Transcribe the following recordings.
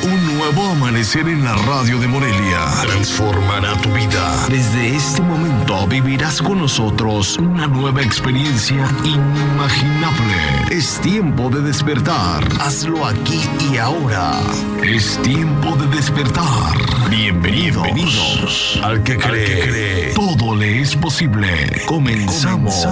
un nuevo amanecer en la radio de Morelia transformará tu vida. Desde este momento vivirás con nosotros una nueva experiencia inimaginable. Es tiempo de despertar. Hazlo aquí y ahora. Es tiempo de despertar. Bienvenidos. Al que cree, todo le es posible. Comenzamos.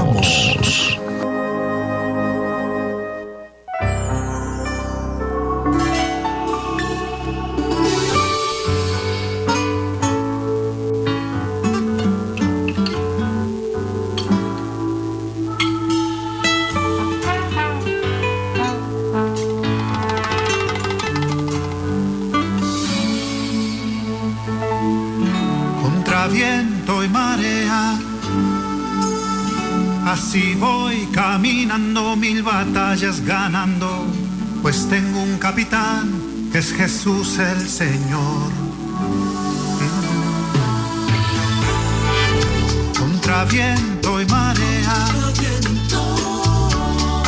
Viento y marea, así voy caminando, 1000 batallas ganando, pues tengo un capitán que es Jesús el Señor. Contra viento y marea,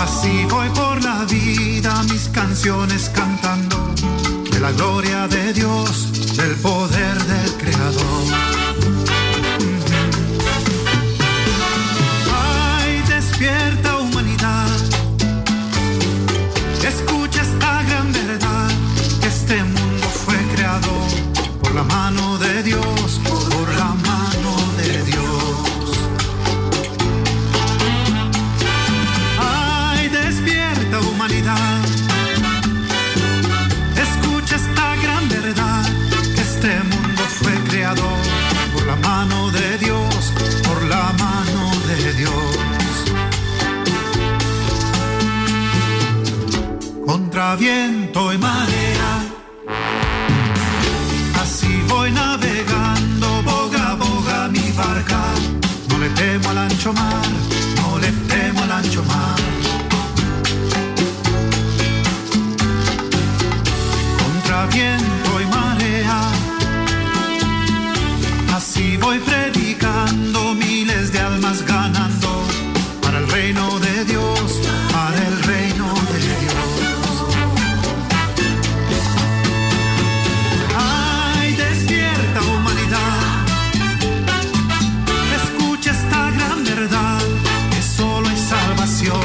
así voy por la vida, mis canciones cantando de la gloria de Dios, del poder del Creador. Despierta humanidad, escucha esta gran verdad, que este mundo fue creado por la mano de Dios, por la mano de Dios. Ay, despierta humanidad, escucha esta gran verdad, que este mundo fue creado por la mano de Dios, por la mano de Dios. Contra viento y marea, así voy navegando, boga a boga mi barca. No le temo al ancho mar, no le temo al ancho mar. Contra viento y marea, así voy predicando, miles de almas ganando, para el reino de Dios, para el reino de Dios. Que solo hay salvación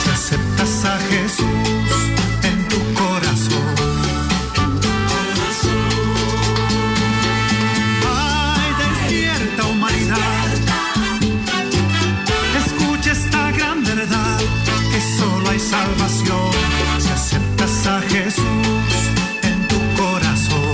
si aceptas a Jesús en tu corazón. Ay, despierta humanidad, escucha esta gran verdad, que solo hay salvación si aceptas a Jesús en tu corazón.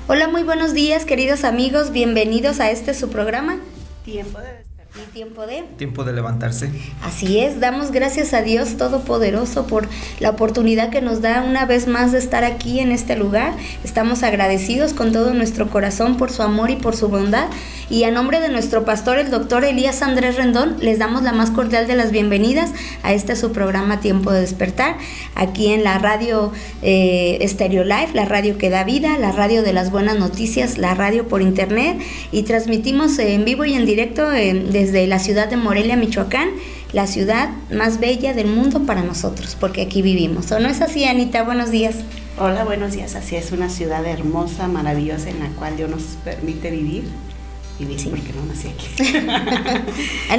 Hola, muy buenos días, queridos amigos, bienvenidos a su programa. Tiempo de despertar. Tiempo de levantarse. Así es, damos gracias a Dios Todopoderoso por la oportunidad que nos da una vez más de estar aquí en este lugar. Estamos agradecidos con todo nuestro corazón por su amor y por su bondad. Y a nombre de nuestro pastor, el doctor Elías Andrés Rendón, les damos la más cordial de las bienvenidas a su programa Tiempo de Despertar, aquí en la radio Stereo Life, la radio que da vida, la radio de las buenas noticias, la radio por internet, y transmitimos en vivo y en directo desde la ciudad de Morelia, Michoacán, la ciudad más bella del mundo para nosotros, porque aquí vivimos. ¿O no es así, Anita? Buenos días. Hola, buenos días. Así es, una ciudad hermosa, maravillosa, en la cual Dios nos permite vivir, sí, porque no nací aquí.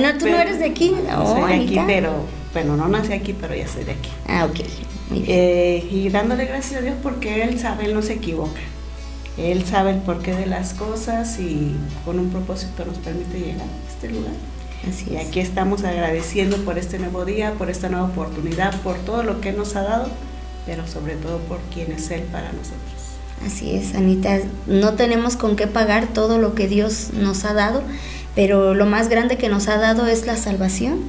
No, ¿tú no eres de aquí? Soy de aquí, pero, bueno, no nací aquí, pero ya soy de aquí. Ok, muy bien. Y dándole gracias a Dios porque Él sabe, Él no se equivoca. Él sabe el porqué de las cosas y con un propósito nos permite llegar a este lugar. Así y es. aquí estamos agradeciendo por este nuevo día, por esta nueva oportunidad, por todo lo que Él nos ha dado, pero sobre todo por quién es Él para nosotros. Así es, Anita, no tenemos con qué pagar todo lo que Dios nos ha dado, pero lo más grande que nos ha dado es la salvación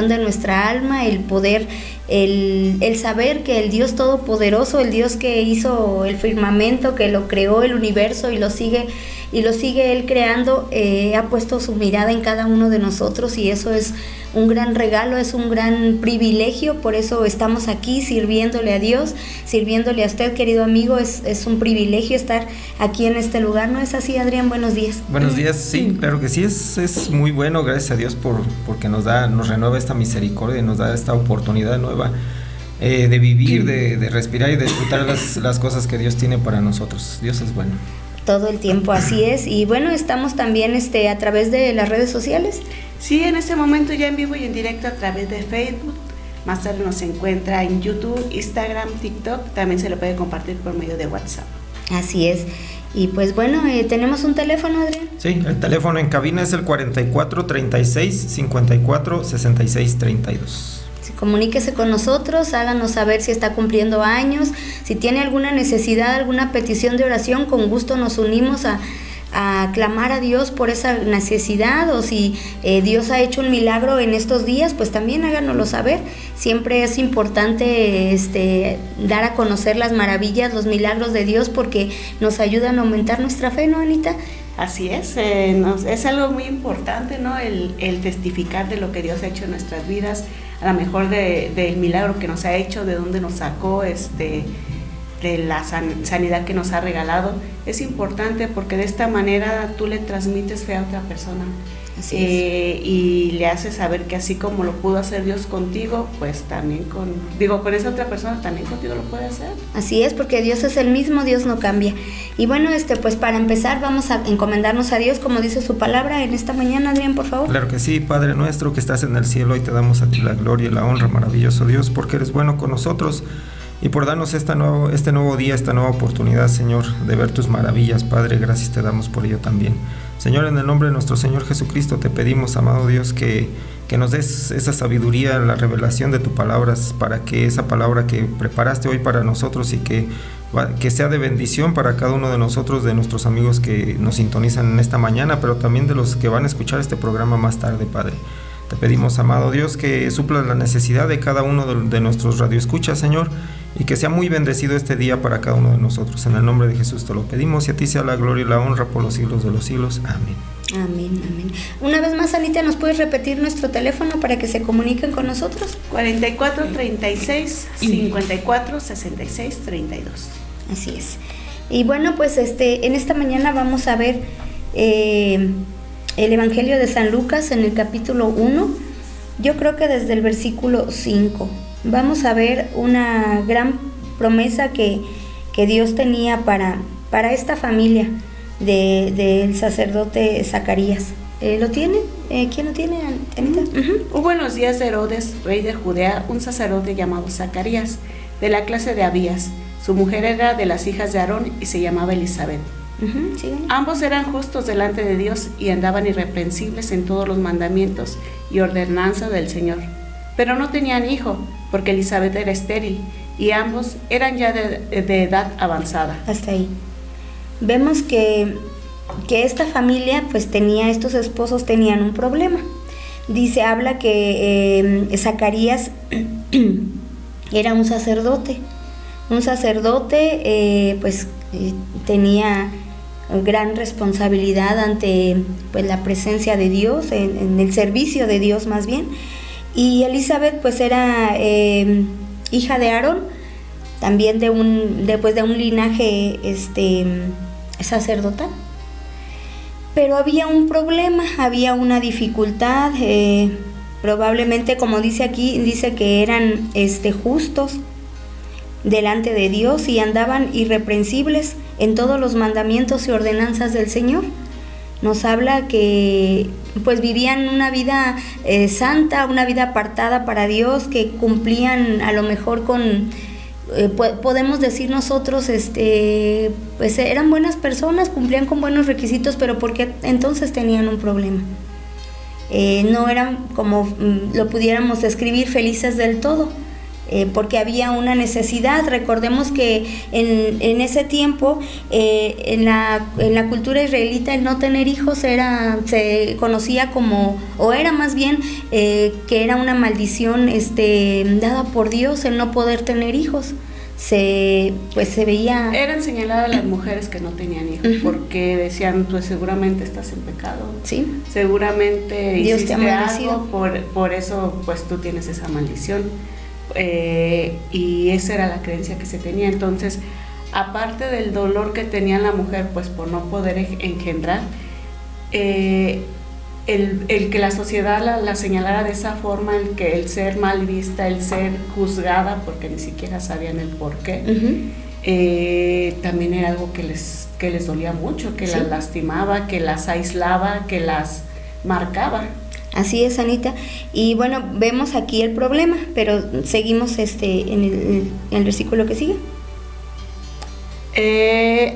de nuestra alma, el poder, el saber que el Dios Todopoderoso, el Dios que hizo el firmamento, que lo creó, el universo y lo sigue Él creando, ha puesto su mirada en cada uno de nosotros, y eso es un gran regalo, es un gran privilegio. Por eso estamos aquí sirviéndole a Dios, sirviéndole a usted, querido amigo. Es un privilegio estar aquí en este lugar, ¿no es así, Adrián? Buenos días. Buenos días, sí, claro que sí, es muy bueno, gracias a Dios porque nos renueva esta misericordia, nos da esta oportunidad nueva de vivir, de respirar y de disfrutar las cosas que Dios tiene para nosotros. Dios es bueno. Todo el tiempo, así es. Y bueno, estamos también a través de las redes sociales. Sí, en este momento ya en vivo y en directo a través de Facebook. Más tarde nos encuentra en YouTube, Instagram, TikTok. También se lo puede compartir por medio de WhatsApp. Así es. Y pues bueno, ¿tenemos un teléfono, Adrián? Sí, el teléfono en cabina es el 44 36 54 66 32. Comuníquese con nosotros, háganos saber si está cumpliendo años, si tiene alguna necesidad, alguna petición de oración, con gusto nos unimos a clamar a Dios por esa necesidad, o si Dios ha hecho un milagro en estos días, pues también háganoslo saber. Siempre es importante dar a conocer las maravillas, los milagros de Dios, porque nos ayudan a aumentar nuestra fe, ¿no, Anita? Así es algo muy importante, ¿no? El testificar de lo que Dios ha hecho en nuestras vidas, a lo mejor del milagro que nos ha hecho, de dónde nos sacó, de la sanidad que nos ha regalado. Es importante porque de esta manera tú le transmites fe a otra persona. Y le haces saber que así como lo pudo hacer Dios contigo, pues también con esa otra persona también contigo lo puede hacer. Así es, porque Dios es el mismo, Dios no cambia. Y bueno, pues para empezar vamos a encomendarnos a Dios como dice su palabra en esta mañana, Adrián, por favor. Claro que sí. Padre nuestro que estás en el cielo, hoy te damos a ti la gloria y la honra, maravilloso Dios, porque eres bueno con nosotros y por darnos este nuevo día, esta nueva oportunidad, Señor, de ver tus maravillas. Padre, gracias te damos por ello también. Señor, en el nombre de nuestro Señor Jesucristo te pedimos, amado Dios, que nos des esa sabiduría, la revelación de tus palabras, para que esa palabra que preparaste hoy para nosotros y que sea de bendición para cada uno de nosotros, de nuestros amigos que nos sintonizan en esta mañana, pero también de los que van a escuchar este programa más tarde, Padre. Te pedimos, amado Dios, que suplas la necesidad de cada uno de nuestros radioescuchas, Señor, y que sea muy bendecido este día para cada uno de nosotros. En el nombre de Jesús te lo pedimos, y a ti sea la gloria y la honra por los siglos de los siglos. Amén. Amén, amén. Una vez más, Anita, ¿nos puedes repetir nuestro teléfono para que se comuniquen con nosotros? 44 36 54 66 32. Así es. Y bueno, pues en esta mañana vamos a ver el Evangelio de San Lucas en el capítulo 1, yo creo que desde el versículo 5. Vamos a ver una gran promesa que Dios tenía para esta familia del sacerdote Zacarías. ¿Lo tiene? ¿Quién lo tiene, Anita? Hubo en los días de Herodes, rey de Judea, un sacerdote llamado Zacarías, de la clase de Abías. Su mujer era de las hijas de Aarón y se llamaba Elizabeth. Sí. Ambos eran justos delante de Dios y andaban irreprensibles en todos los mandamientos y ordenanzas del Señor. Pero no tenían hijo, porque Elizabeth era estéril y ambos eran ya de edad avanzada. Hasta ahí. Vemos que esta familia, pues estos esposos tenían un problema. Habla que Zacarías era un sacerdote. Tenía gran responsabilidad ante la presencia de Dios, en el servicio de Dios más bien. Y Elizabeth pues era hija de Aarón, también de un linaje sacerdotal. Pero había un problema, había una dificultad, probablemente, como dice aquí, dice que eran justos delante de Dios y andaban irreprensibles en todos los mandamientos y ordenanzas del Señor. Nos habla que pues vivían una vida santa, una vida apartada para Dios, que cumplían a lo mejor con, podemos decir nosotros, pues eran buenas personas, cumplían con buenos requisitos, pero porque entonces tenían un problema. No eran, como lo pudiéramos describir, felices del todo. porque había una necesidad. Recordemos que en ese tiempo, en la cultura israelita, el no tener hijos se conocía como, o era más bien que era una maldición dada por Dios el no poder tener hijos. Se veía... Eran señaladas las mujeres que no tenían hijos, porque decían, pues seguramente estás en pecado, ¿sí? Seguramente Dios hiciste te ha maldecido. algo, por eso pues tú tienes esa maldición. Y esa era la creencia que se tenía. Entonces, aparte del dolor que tenía la mujer pues por no poder engendrar, el que la sociedad la señalara de esa forma, el ser mal vista, el ser juzgada, porque ni siquiera sabían el por qué, también era algo que les dolía mucho, que las lastimaba, que las aislaba, que las marcaba. Así es, Anita. Y bueno, vemos aquí el problema, pero seguimos en el versículo que sigue.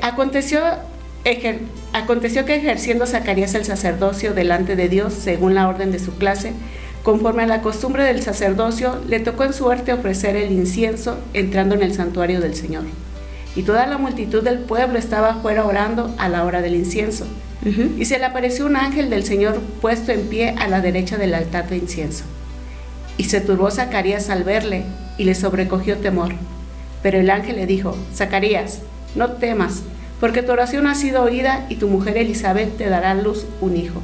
Aconteció que ejerciendo Zacarías el sacerdocio delante de Dios, según la orden de su clase, conforme a la costumbre del sacerdocio, le tocó en suerte ofrecer el incienso entrando en el santuario del Señor. Y toda la multitud del pueblo estaba afuera orando a la hora del incienso. Y se le apareció un ángel del Señor puesto en pie a la derecha del altar de incienso. Y se turbó Zacarías al verle, y le sobrecogió temor. Pero el ángel le dijo: Zacarías, no temas, porque tu oración ha sido oída, y tu mujer Elizabeth te dará a luz un hijo,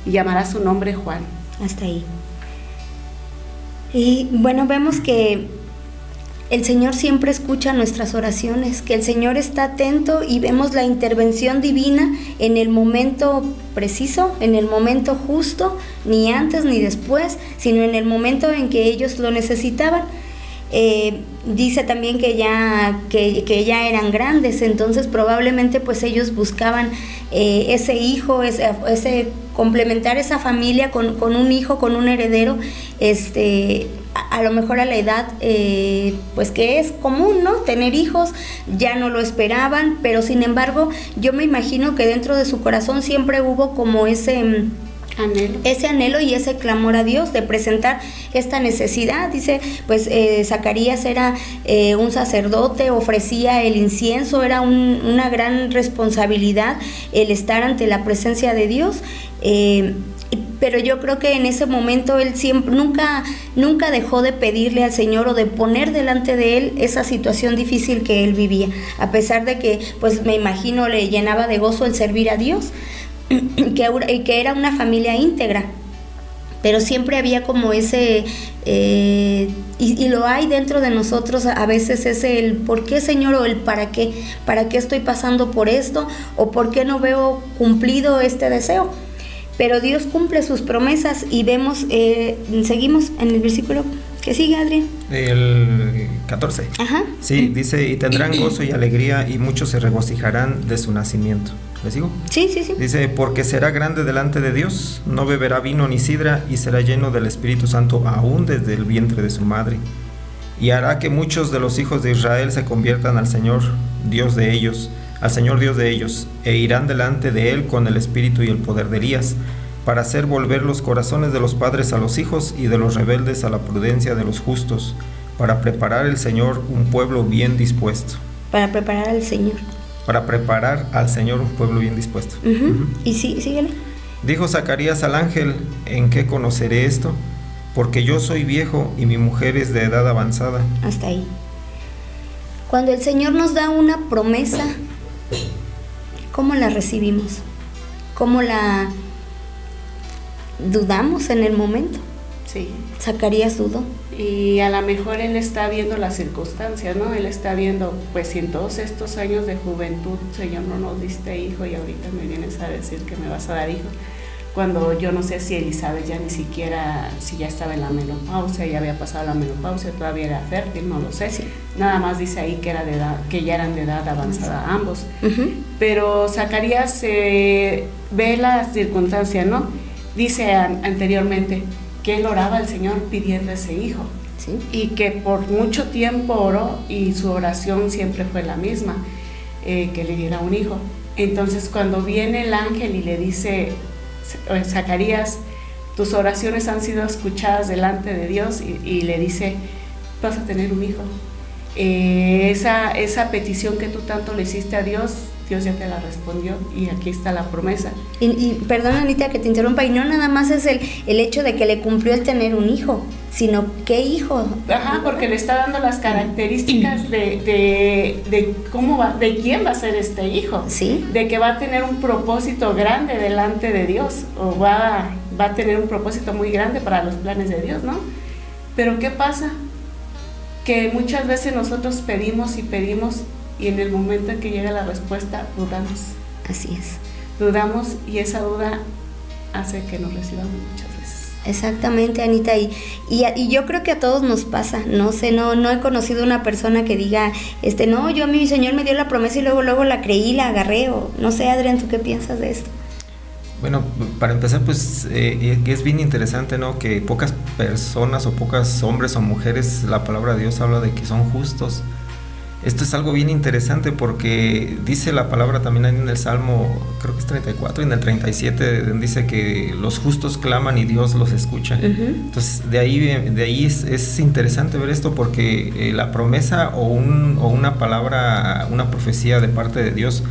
y llamará su nombre Juan. Hasta ahí. Y bueno, vemos que el Señor siempre escucha nuestras oraciones, que el Señor está atento, y vemos la intervención divina en el momento preciso, en el momento justo, ni antes ni después, sino en el momento en que ellos lo necesitaban. Dice también que ya eran grandes, entonces probablemente pues ellos buscaban ese hijo, ese complementar esa familia con un hijo, con un heredero, a lo mejor a la edad pues que es común, ¿no? Tener hijos. Ya no lo esperaban, pero sin embargo yo me imagino que dentro de su corazón siempre hubo como ese anhelo y ese clamor a Dios de presentar esta necesidad. Dice, pues Zacarías era un sacerdote, ofrecía el incienso, era una gran responsabilidad el estar ante la presencia de Dios, pero yo creo que en ese momento él nunca dejó de pedirle al Señor o de poner delante de él esa situación difícil que él vivía, a pesar de que, pues me imagino, le llenaba de gozo el servir a Dios, que era una familia íntegra, pero siempre había como ese y lo hay dentro de nosotros a veces, es el ¿por qué, Señor? O el ¿para qué estoy pasando por esto? O ¿por qué no veo cumplido este deseo? Pero Dios cumple sus promesas, y vemos, seguimos en el versículo que sigue, Adrián. El 14. Ajá. Sí, dice, y tendrán gozo y alegría, y muchos se regocijarán de su nacimiento. ¿Le sigo? Sí. Dice, porque será grande delante de Dios, no beberá vino ni sidra, y será lleno del Espíritu Santo aún desde el vientre de su madre. Y hará que muchos de los hijos de Israel se conviertan al Señor Dios de ellos, e irán delante de él con el espíritu y el poder de Elías, para hacer volver los corazones de los padres a los hijos, y de los rebeldes a la prudencia de los justos, para preparar el Señor un pueblo bien dispuesto. Para preparar al Señor un pueblo bien dispuesto. Y sí, síguele. Dijo Zacarías al ángel: ¿en qué conoceré esto? Porque yo soy viejo y mi mujer es de edad avanzada. Hasta ahí. Cuando el Señor nos da una promesa, ¿cómo la recibimos? ¿Cómo la dudamos en el momento? Sí. Zacarías dudó. Y a lo mejor él está viendo las circunstancias, ¿no? Él está viendo, pues si en todos estos años de juventud, Señor, no nos diste hijo, y ahorita me vienes a decir que me vas a dar hijo, cuando yo no sé si Elizabeth ya ni siquiera, si ya estaba en la menopausia, ya había pasado la menopausia, todavía era fértil, no lo sé. Sí. Nada más dice ahí que era de edad, que ya eran de edad avanzada ambos. Pero Zacarías ve las circunstancias, ¿no? Dice anteriormente que él oraba al Señor pidiendo ese hijo. Sí. Y que por mucho tiempo oró, y su oración siempre fue la misma, que le diera un hijo. Entonces cuando viene el ángel y le dice: Zacarías, tus oraciones han sido escuchadas delante de Dios, y le dice: vas a tener un hijo. Esa petición que tú tanto le hiciste a Dios, Dios ya te la respondió y aquí está la promesa. Y perdón, Anita, que te interrumpa, y no nada más es el hecho de que le cumplió el tener un hijo, sino qué hijo. Ajá, porque le está dando las características de cómo va, de quién va a ser este hijo. Sí. De que va a tener un propósito grande delante de Dios, o va a tener un propósito muy grande para los planes de Dios, ¿no? Pero ¿qué pasa? Que muchas veces nosotros pedimos y en el momento en que llega la respuesta dudamos. Así es. Dudamos y esa duda hace que nos recibamos muchas veces. Exactamente, Anita, y yo creo que a todos nos pasa, no sé, no he conocido una persona que diga, no, yo a mí mi Señor me dio la promesa y luego la creí, la agarré, o no sé, Adrián, ¿tú qué piensas de esto? Bueno, para empezar, pues es bien interesante, ¿no? Que pocas personas o pocos hombres o mujeres, la palabra de Dios habla de que son justos. Esto es algo bien interesante porque dice la palabra también ahí en el Salmo, creo que es 34, y en el 37 dice que los justos claman y Dios los escucha. Uh-huh. Entonces, de ahí es interesante ver esto porque la promesa o una palabra, una profecía de parte de Dios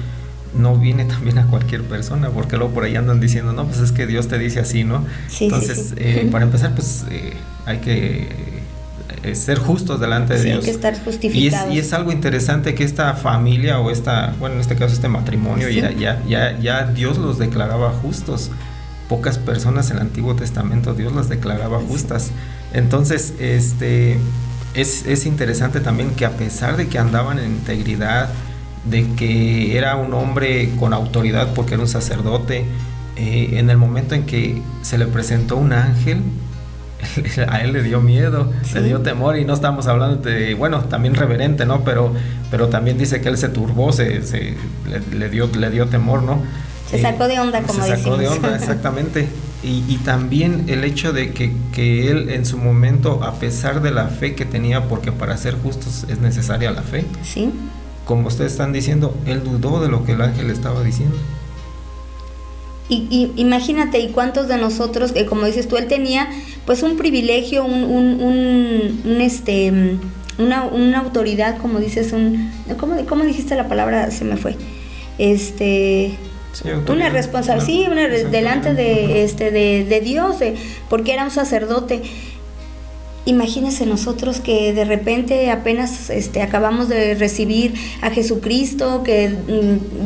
no viene también a cualquier persona, porque luego por ahí andan diciendo, no, pues es que Dios te dice así, ¿no? Sí, entonces, sí. Para empezar, pues hay que ser justos delante de Dios. Hay que estar justificados. Y es algo interesante que esta familia o en este caso este matrimonio, sí, ya Dios los declaraba justos. Pocas personas en el Antiguo Testamento Dios las declaraba justas. Entonces, es interesante también que a pesar de que andaban en integridad, de que era un hombre con autoridad porque era un sacerdote, en el momento en que se le presentó un ángel, a él le dio miedo, sí, le dio temor, y no estamos hablando de, también reverente, ¿no? Pero también dice que él se turbó, le dio temor, ¿no? Se sacó de onda, como decimos. Se sacó de onda, exactamente. Y también el hecho de que él en su momento, a pesar de la fe que tenía, porque para ser justos es necesaria la fe, sí, como ustedes están diciendo, él dudó de lo que el ángel estaba diciendo. Y imagínate, y cuántos de nosotros, como dices tú, él tenía pues un privilegio, una autoridad, como dices, ¿cómo dijiste la palabra? Se me fue. Sí, una responsabilidad, ¿no? Sí, delante de Dios, porque era un sacerdote. Imagínense nosotros que de repente apenas acabamos de recibir a Jesucristo, que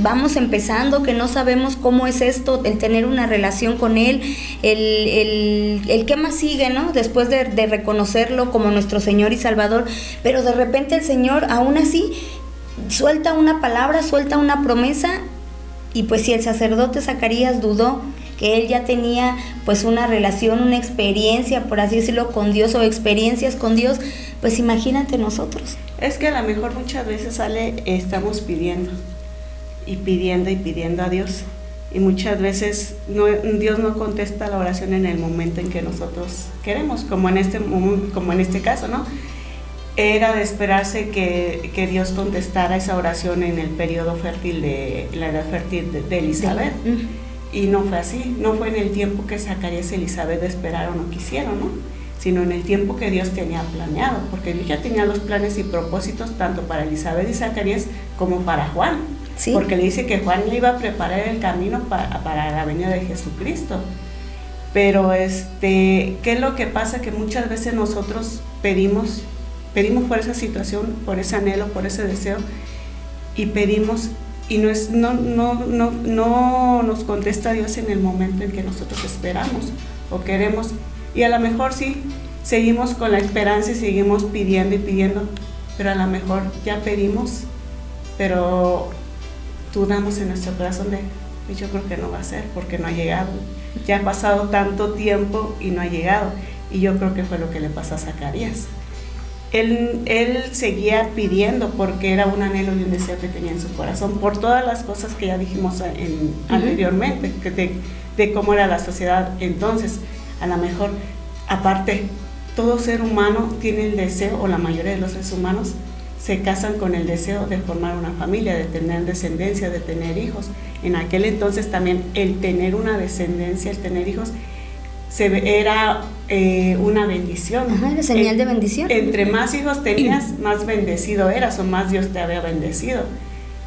vamos empezando, que no sabemos cómo es esto, el tener una relación con Él, el qué más sigue, ¿no? Después de reconocerlo como nuestro Señor y Salvador, pero de repente el Señor aún así suelta una palabra, suelta una promesa, y pues si el sacerdote Zacarías dudó, que él ya tenía pues una relación, una experiencia, por así decirlo, con Dios, o experiencias con Dios, pues imagínate nosotros. Es que a lo mejor muchas veces estamos pidiendo a Dios, y muchas veces Dios no contesta la oración en el momento en que nosotros queremos, como en este caso, ¿no? Era de esperarse que Dios contestara esa oración en el periodo fértil la edad fértil de Elizabeth. Y no fue así, no fue en el tiempo que Zacarías y Elizabeth esperaron o quisieron, ¿no? Sino en el tiempo que Dios tenía planeado, porque Dios ya tenía los planes y propósitos tanto para Elizabeth y Zacarías como para Juan, ¿sí? Porque le dice que Juan le iba a preparar el camino para la venida de Jesucristo. Pero ¿qué es lo que pasa? Que muchas veces nosotros pedimos por esa situación, por ese anhelo, por ese deseo, y pedimos, y no nos contesta Dios en el momento en que nosotros esperamos o queremos, y a lo mejor sí, seguimos con la esperanza y seguimos pidiendo y pidiendo, pero a lo mejor ya pedimos, pero dudamos en nuestro corazón yo creo que no va a ser, porque no ha llegado, ya ha pasado tanto tiempo y no ha llegado, y yo creo que fue lo que le pasó a Zacarías. Él seguía pidiendo porque era un anhelo y un deseo que tenía en su corazón, por todas las cosas que ya dijimos anteriormente, de cómo era la sociedad entonces. A lo mejor, aparte, todo ser humano tiene el deseo, o la mayoría de los seres humanos se casan con el deseo de formar una familia, de tener descendencia, de tener hijos. En aquel entonces también el tener una descendencia, el tener hijos, era una bendición. Ajá, era señal de bendición. Entre más hijos tenías, más bendecido eras o más Dios te había bendecido.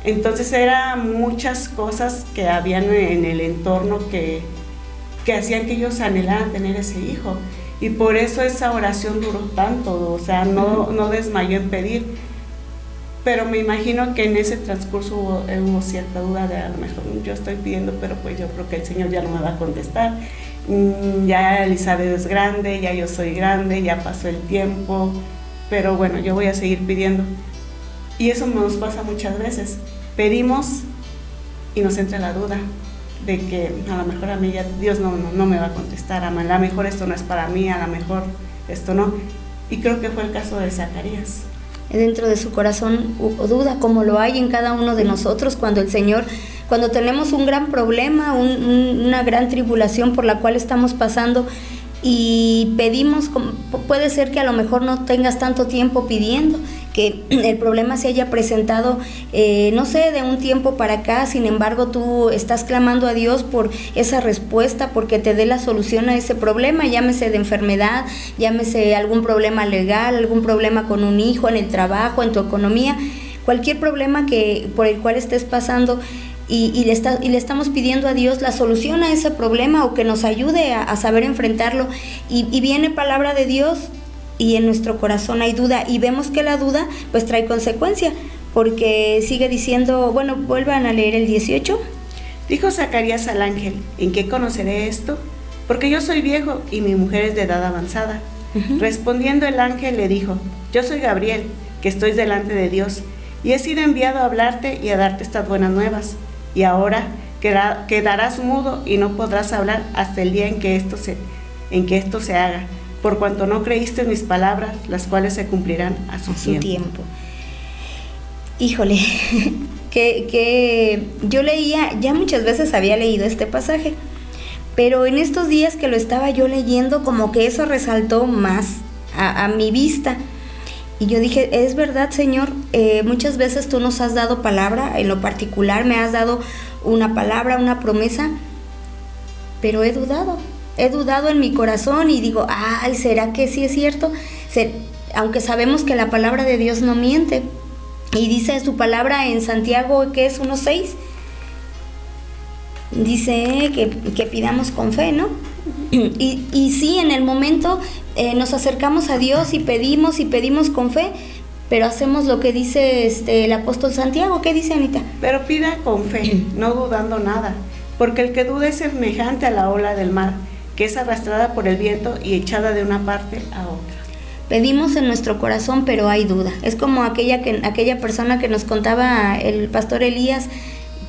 Entonces eran muchas cosas que habían en el entorno que hacían que ellos anhelaran tener ese hijo. Y por eso esa oración duró tanto, o sea, no desmayó en pedir. Pero me imagino que en ese transcurso hubo cierta duda de a lo mejor yo estoy pidiendo, pero pues yo creo que el Señor ya no me va a contestar. Ya Elizabeth es grande, ya yo soy grande, ya pasó el tiempo, pero bueno, yo voy a seguir pidiendo. Y eso nos pasa muchas veces. Pedimos y nos entra la duda de que a lo mejor a mí ya Dios no me va a contestar, a lo mejor esto no es para mí, a lo mejor esto no. Y creo que fue el caso de Zacarías. Dentro de su corazón duda, como lo hay en cada uno de nosotros, cuando tenemos un gran problema, una gran tribulación por la cual estamos pasando y pedimos, puede ser que a lo mejor no tengas tanto tiempo pidiendo, que el problema se haya presentado, no sé, de un tiempo para acá, sin embargo tú estás clamando a Dios por esa respuesta, porque te dé la solución a ese problema, llámese de enfermedad, llámese algún problema legal, algún problema con un hijo, en el trabajo, en tu economía, cualquier problema por el cual estés pasando. Y le estamos pidiendo a Dios la solución a ese problema o que nos ayude a saber enfrentarlo. Y viene palabra de Dios y en nuestro corazón hay duda. Y vemos que la duda pues trae consecuencia, porque sigue diciendo, bueno, vuelvan a leer el 18. Dijo Zacarías al ángel, ¿en qué conoceré esto? Porque yo soy viejo y mi mujer es de edad avanzada. Respondiendo el ángel le dijo, yo soy Gabriel, que estoy delante de Dios, y he sido enviado a hablarte y a darte estas buenas nuevas. Y ahora quedarás mudo y no podrás hablar hasta el día en que esto se haga, por cuanto no creíste en mis palabras, las cuales se cumplirán a su tiempo. Híjole, que yo leía, ya muchas veces había leído este pasaje, pero en estos días que lo estaba yo leyendo, como que eso resaltó más a mi vista. Y yo dije, es verdad, Señor, muchas veces tú nos has dado palabra, en lo particular me has dado una palabra, una promesa, pero he dudado en mi corazón y digo, ay, ¿será que sí es cierto? Aunque sabemos que la palabra de Dios no miente, y dice su palabra en Santiago, que es 1:6, dice que pidamos con fe, ¿no? Y sí, en el momento nos acercamos a Dios y pedimos con fe, pero hacemos lo que dice el apóstol Santiago. ¿Qué dice, Anita? Pero pida con fe, no dudando nada, porque el que duda es semejante a la ola del mar, que es arrastrada por el viento y echada de una parte a otra. Pedimos en nuestro corazón, pero hay duda. Es como aquella persona que nos contaba el pastor Elías,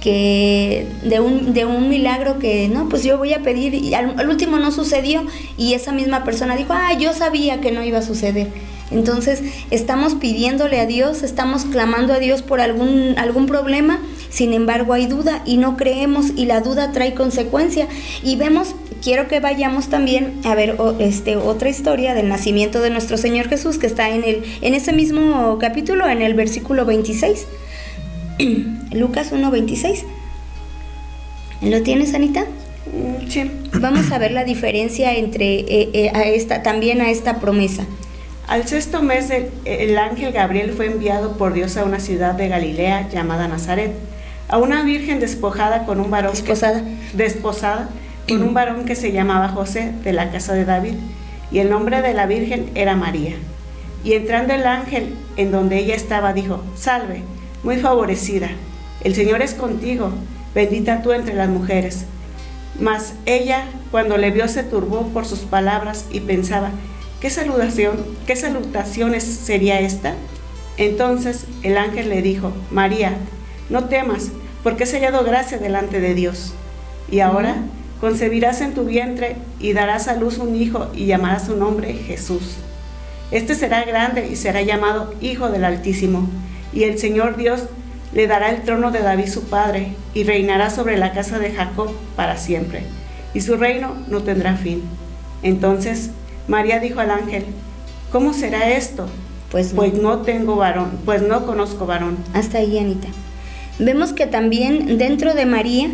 que de un milagro que no, pues yo voy a pedir, y al último no sucedió, y esa misma persona dijo, yo sabía que no iba a suceder. Entonces estamos pidiéndole a Dios, estamos clamando a Dios por algún problema, sin embargo hay duda y no creemos, y la duda trae consecuencia. Y quiero que vayamos también a ver otra historia del nacimiento de nuestro Señor Jesús, que está en ese mismo capítulo, en el versículo 26. Lucas 1:26. ¿Lo tienes, Anita? Sí. Vamos a ver la diferencia entre a esta promesa. Al 6º mes el ángel Gabriel fue enviado por Dios a una ciudad de Galilea llamada Nazaret, a una virgen desposada con un varón que se llamaba José, de la casa de David, y el nombre de la virgen era María. Y entrando el ángel en donde ella estaba, dijo, salve, muy favorecida, el Señor es contigo, bendita tú entre las mujeres. Mas ella, cuando le vio, se turbó por sus palabras y pensaba, ¿qué salutaciones sería esta? Entonces el ángel le dijo, María, no temas, porque has hallado gracia delante de Dios. Y ahora concebirás en tu vientre y darás a luz un hijo y llamarás su nombre Jesús. Este será grande y será llamado Hijo del Altísimo. Y el Señor Dios le dará el trono de David su padre, y reinará sobre la casa de Jacob para siempre, y su reino no tendrá fin. Entonces María dijo al ángel, ¿cómo será esto? Pues no tengo varón, pues no conozco varón. Hasta ahí, Anita. Vemos que también dentro de María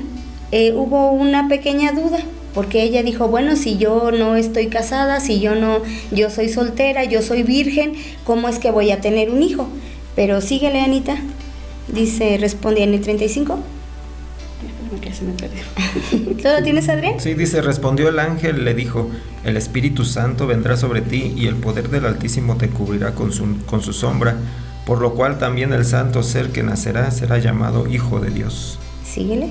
hubo una pequeña duda, porque ella dijo, bueno, si yo no estoy casada, si yo soy soltera, yo soy virgen, ¿cómo es que voy a tener un hijo? Pero síguele, Anita. Dice, responde en el 35. Que se me perdió. ¿Todo lo tienes, Adrián? Sí, dice, respondió el ángel, le dijo, el Espíritu Santo vendrá sobre ti y el poder del Altísimo te cubrirá con su sombra, por lo cual también el santo ser que nacerá será llamado Hijo de Dios. Síguele.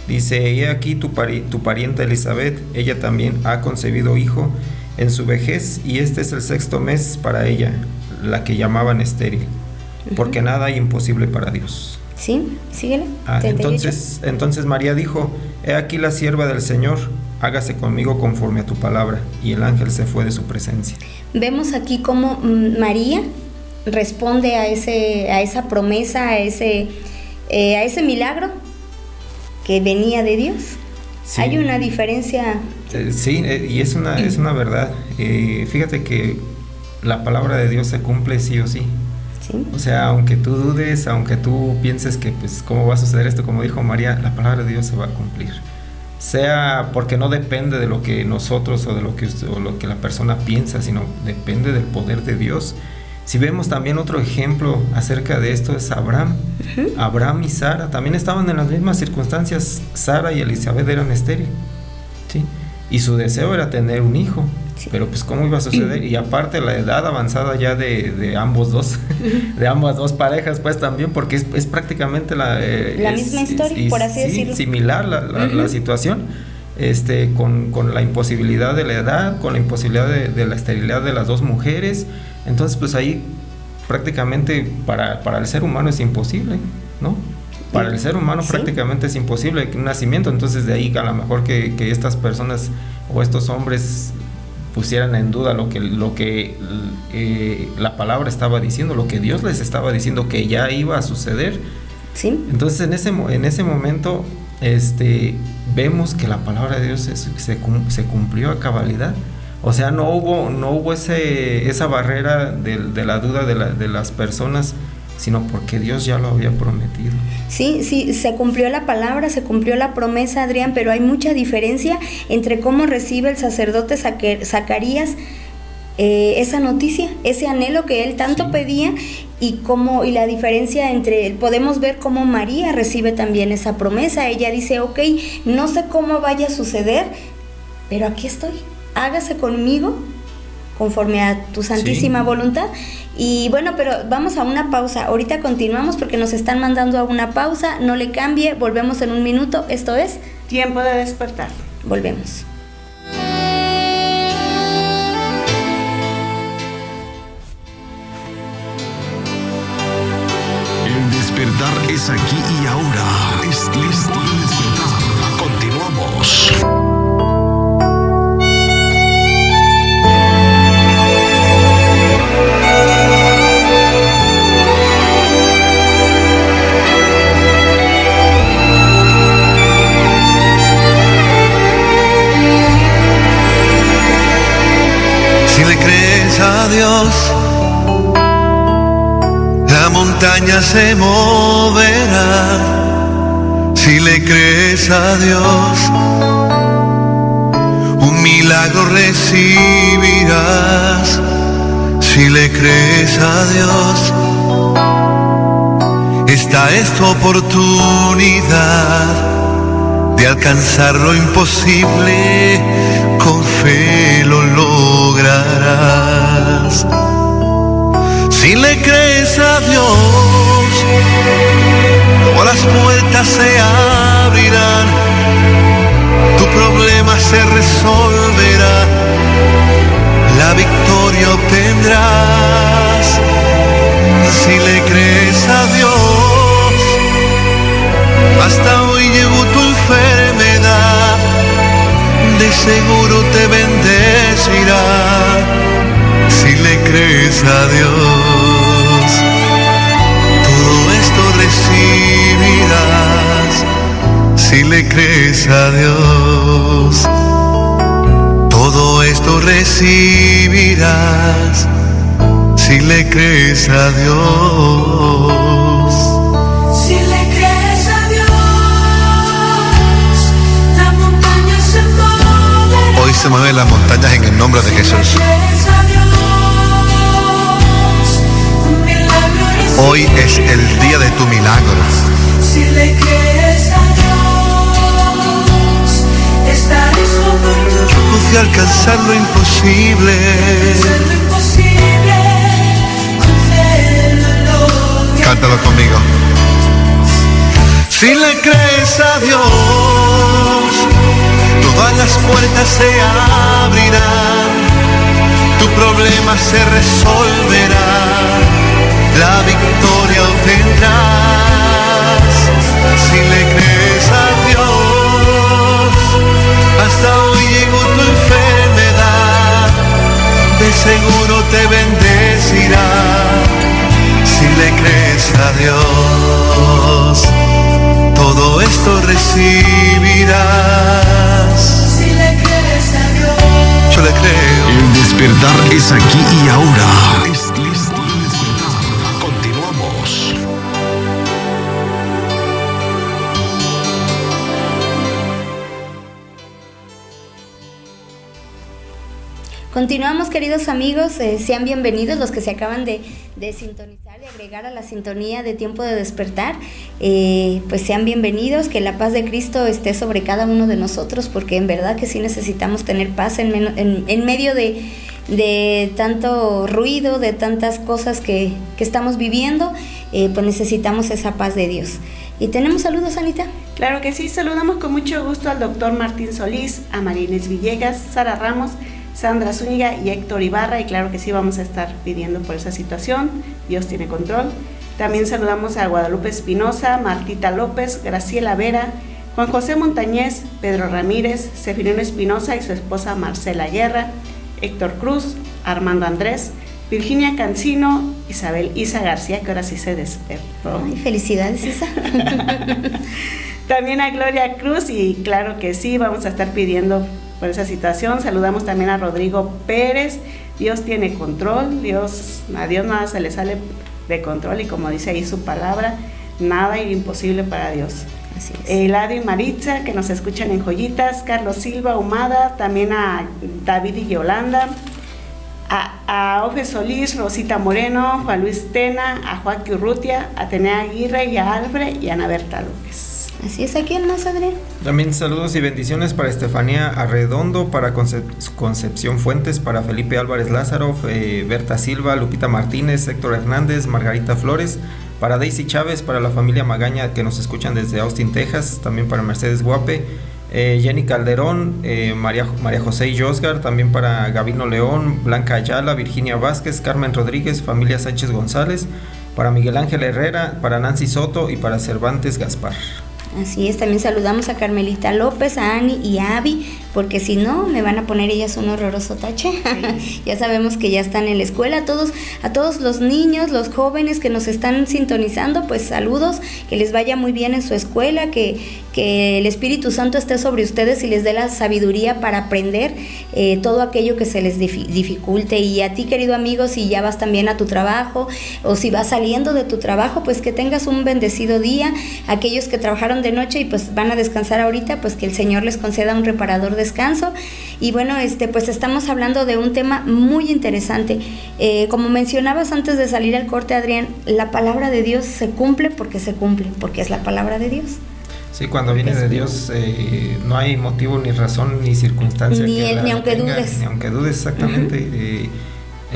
Dice, he aquí tu parienta Elizabeth, ella también ha concebido hijo en su vejez, y este es el 6º mes para ella, la que llamaban estéril, porque nada hay imposible para Dios. Sí, síguele. Entonces María dijo, he aquí la sierva del Señor, hágase conmigo conforme a tu palabra, y el ángel se fue de su presencia. Vemos aquí cómo María responde a esa promesa, a ese milagro que venía de Dios. Sí. Hay una diferencia. Sí, y es una verdad. Fíjate que la palabra de Dios se cumple sí o sí. Sí. O sea, aunque tú dudes, aunque tú pienses que pues cómo va a suceder esto, como dijo María, la palabra de Dios se va a cumplir. Sea porque no depende de lo que nosotros o de lo que la persona piensa, sino depende del poder de Dios. Si vemos también otro ejemplo acerca de esto es Abraham. Abraham y Sara también estaban en las mismas circunstancias. Sara y Elizabeth eran estériles, ¿sí? Y su deseo era tener un hijo. Sí. Pero pues cómo iba a suceder, y aparte la edad avanzada ya de ambos dos, de ambas dos parejas pues también, porque es prácticamente la misma historia, por así decirlo. Similar la situación, con la imposibilidad de la edad, con la imposibilidad de la esterilidad de las dos mujeres. Entonces pues ahí prácticamente para el ser humano es imposible, ¿no? Para el ser humano prácticamente es imposible un nacimiento. Entonces de ahí a lo mejor que estas personas o estos hombres pusieran en duda lo que la palabra estaba diciendo, lo que Dios les estaba diciendo que ya iba a suceder. Sí. Entonces en ese momento vemos que la palabra de Dios se cumplió a cabalidad. O sea, no hubo esa barrera de la duda de las personas, sino porque Dios ya lo había prometido. Sí, se cumplió la palabra, se cumplió la promesa, Adrián, pero hay mucha diferencia entre cómo recibe el sacerdote Zacarías esa noticia, ese anhelo que él tanto pedía, y la diferencia podemos ver cómo María recibe también esa promesa. Ella dice, ok, no sé cómo vaya a suceder, pero aquí estoy, hágase conmigo conforme a tu santísima voluntad. Y bueno, pero vamos a una pausa. Ahorita continuamos porque nos están mandando a una pausa. No le cambie, volvemos en un minuto. Esto es Tiempo de Despertar. Volvemos. El despertar es aquí y ahora. Es tiempo de despertar. Continuamos. A Dios, la montaña se moverá. Si le crees a Dios, un milagro recibirás. Si le crees a Dios, esta es tu oportunidad de alcanzar lo imposible. Con fe lo lograrás. Si le crees a Dios, todas las puertas se abrirán, tu problema se resolverá, la victoria obtendrás. Si le crees a Dios, hasta hoy llegó tu enfermedad, de seguro te bendecirá. Si le crees a Dios, todo esto recibirás. Si le crees a Dios, todo esto recibirás. Si le crees a Dios. Si le crees a Dios, se mueven las montañas en el nombre de Jesús. Hoy es el día de tu milagro. Si le crees a Dios, estarás oportuno. Yo pude alcanzar lo imposible. Cántalo conmigo. Si le crees a Dios, todas las puertas se abrirán, tu problema se resolverá, la victoria obtendrás. Si le crees a Dios, hasta hoy llegó tu enfermedad, de seguro te bendecirá. Si le crees a Dios, todo esto recibirás. Si le crees a Dios, yo le creo. El despertar es aquí y ahora. Es tiempo de despertar. Continuamos. Continuamos, queridos amigos, sean bienvenidos los que se acaban de sintonizar, de agregar a la sintonía de Tiempo de Despertar, pues sean bienvenidos, que la paz de Cristo esté sobre cada uno de nosotros, porque en verdad que sí necesitamos tener paz en medio de tanto ruido, de tantas cosas que estamos viviendo, pues necesitamos esa paz de Dios. ¿Y tenemos saludos, Anita? Claro que sí, saludamos con mucho gusto al doctor Martín Solís, a Marines Villegas, Sara Ramos, Sandra Zúñiga y Héctor Ibarra, y claro que sí vamos a estar pidiendo por esa situación, Dios tiene control. También saludamos a Guadalupe Espinosa, Martita López, Graciela Vera, Juan José Montañez, Pedro Ramírez, Sefirino Espinosa y su esposa Marcela Guerra, Héctor Cruz, Armando Andrés, Virginia Cancino, Isabel Isa García, que ahora sí se despertó. Ay, felicidades, Isa. También a Gloria Cruz, y claro que sí, vamos a estar pidiendo por esa situación. Saludamos también a Rodrigo Pérez. Dios tiene control, a Dios nada se le sale de control, y como dice ahí su palabra, nada es imposible para Dios. Así es. Eladio y Maritza, que nos escuchan en Joyitas, Carlos Silva Humada, también a David y Yolanda, a Ofe Solís, Rosita Moreno, Juan Luis Tena, a Joaquín Urrutia, a Atenea Aguirre, y a Alfred y a Ana Berta López. Así es, ¿a quién más, Adrián? También saludos y bendiciones para Estefanía Arredondo, para Concepción Fuentes, para Felipe Álvarez Lázaro, Berta Silva, Lupita Martínez, Héctor Hernández, Margarita Flores, para Daisy Chávez, para la familia Magaña que nos escuchan desde Austin, Texas, también para Mercedes Guape, Jenny Calderón, María José y Josgar, también para Gabino León, Blanca Ayala, Virginia Vázquez, Carmen Rodríguez, familia Sánchez González, para Miguel Ángel Herrera, para Nancy Soto y para Cervantes Gaspar. Así es, también saludamos a Carmelita López, a Ani y a Abby, porque si no me van a poner ellas un horroroso tache. Sí. Ya sabemos que ya están en la escuela. A todos los niños, los jóvenes que nos están sintonizando, pues saludos, que les vaya muy bien en su escuela, que el Espíritu Santo esté sobre ustedes y les dé la sabiduría para aprender todo aquello que se les dificulte. Y a ti, querido amigo, si ya vas también a tu trabajo o si vas saliendo de tu trabajo, pues que tengas un bendecido día. Aquellos que trabajaron de noche y pues van a descansar ahorita, pues que el Señor les conceda un reparador descanso. Y bueno, pues estamos hablando de un tema muy interesante. Como mencionabas antes de salir al corte, Adrián, la palabra de Dios se cumple, porque es la palabra de Dios. Sí, cuando viene de Dios no hay motivo, ni razón, ni circunstancia. Ni aunque dudes. Ni aunque dudes, exactamente. Uh-huh.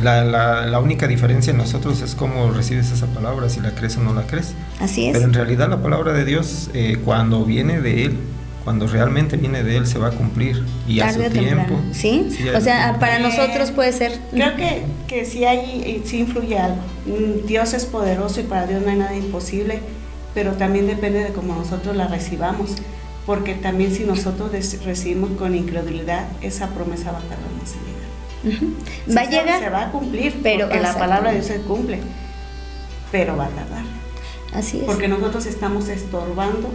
La única diferencia en nosotros es cómo recibes esa palabra, si la crees o no la crees. Así es. Pero en realidad la palabra de Dios, cuando viene de Él, cuando realmente viene de Él, se va a cumplir, y tarde a su tiempo. ¿Sí? O sea, para nosotros puede ser. Creo que sí influye algo. Dios es poderoso y para Dios no hay nada imposible, pero también depende de cómo nosotros la recibamos, porque también si nosotros recibimos con incredulidad, esa promesa va a tardar más en llegar. Uh-huh. Va a llegar, se va a cumplir, pero porque la palabra de Dios se cumple, pero va a tardar. Así es. Porque nosotros estamos estorbando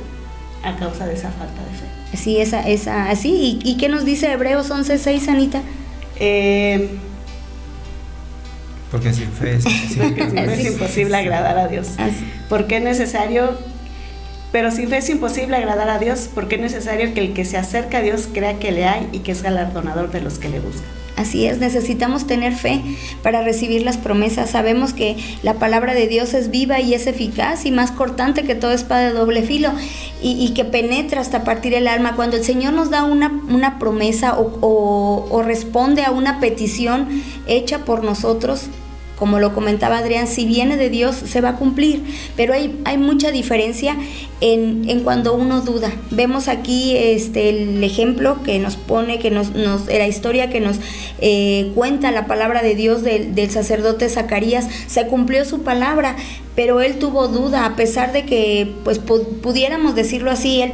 a causa de esa falta de fe. Sí, así. ¿Y qué nos dice Hebreos 11:6, Anita? Porque sin fe es imposible. Es imposible agradar a Dios. Porque es necesario Pero sin fe es imposible agradar a Dios, porque es necesario que el que se acerca a Dios crea que le hay y que es galardonador de los que le buscan. Así es, necesitamos tener fe para recibir las promesas. Sabemos que la palabra de Dios es viva y es eficaz y más cortante que toda espada de doble filo y que penetra hasta partir el alma. Cuando el Señor nos da una promesa o responde a una petición hecha por nosotros, como lo comentaba Adrián, si viene de Dios se va a cumplir, pero hay mucha diferencia en cuando uno duda. Vemos aquí el ejemplo que nos pone, la historia que nos cuenta la palabra de Dios del sacerdote Zacarías. Se cumplió su palabra, pero él tuvo duda, a pesar de que, pues pudiéramos decirlo así, él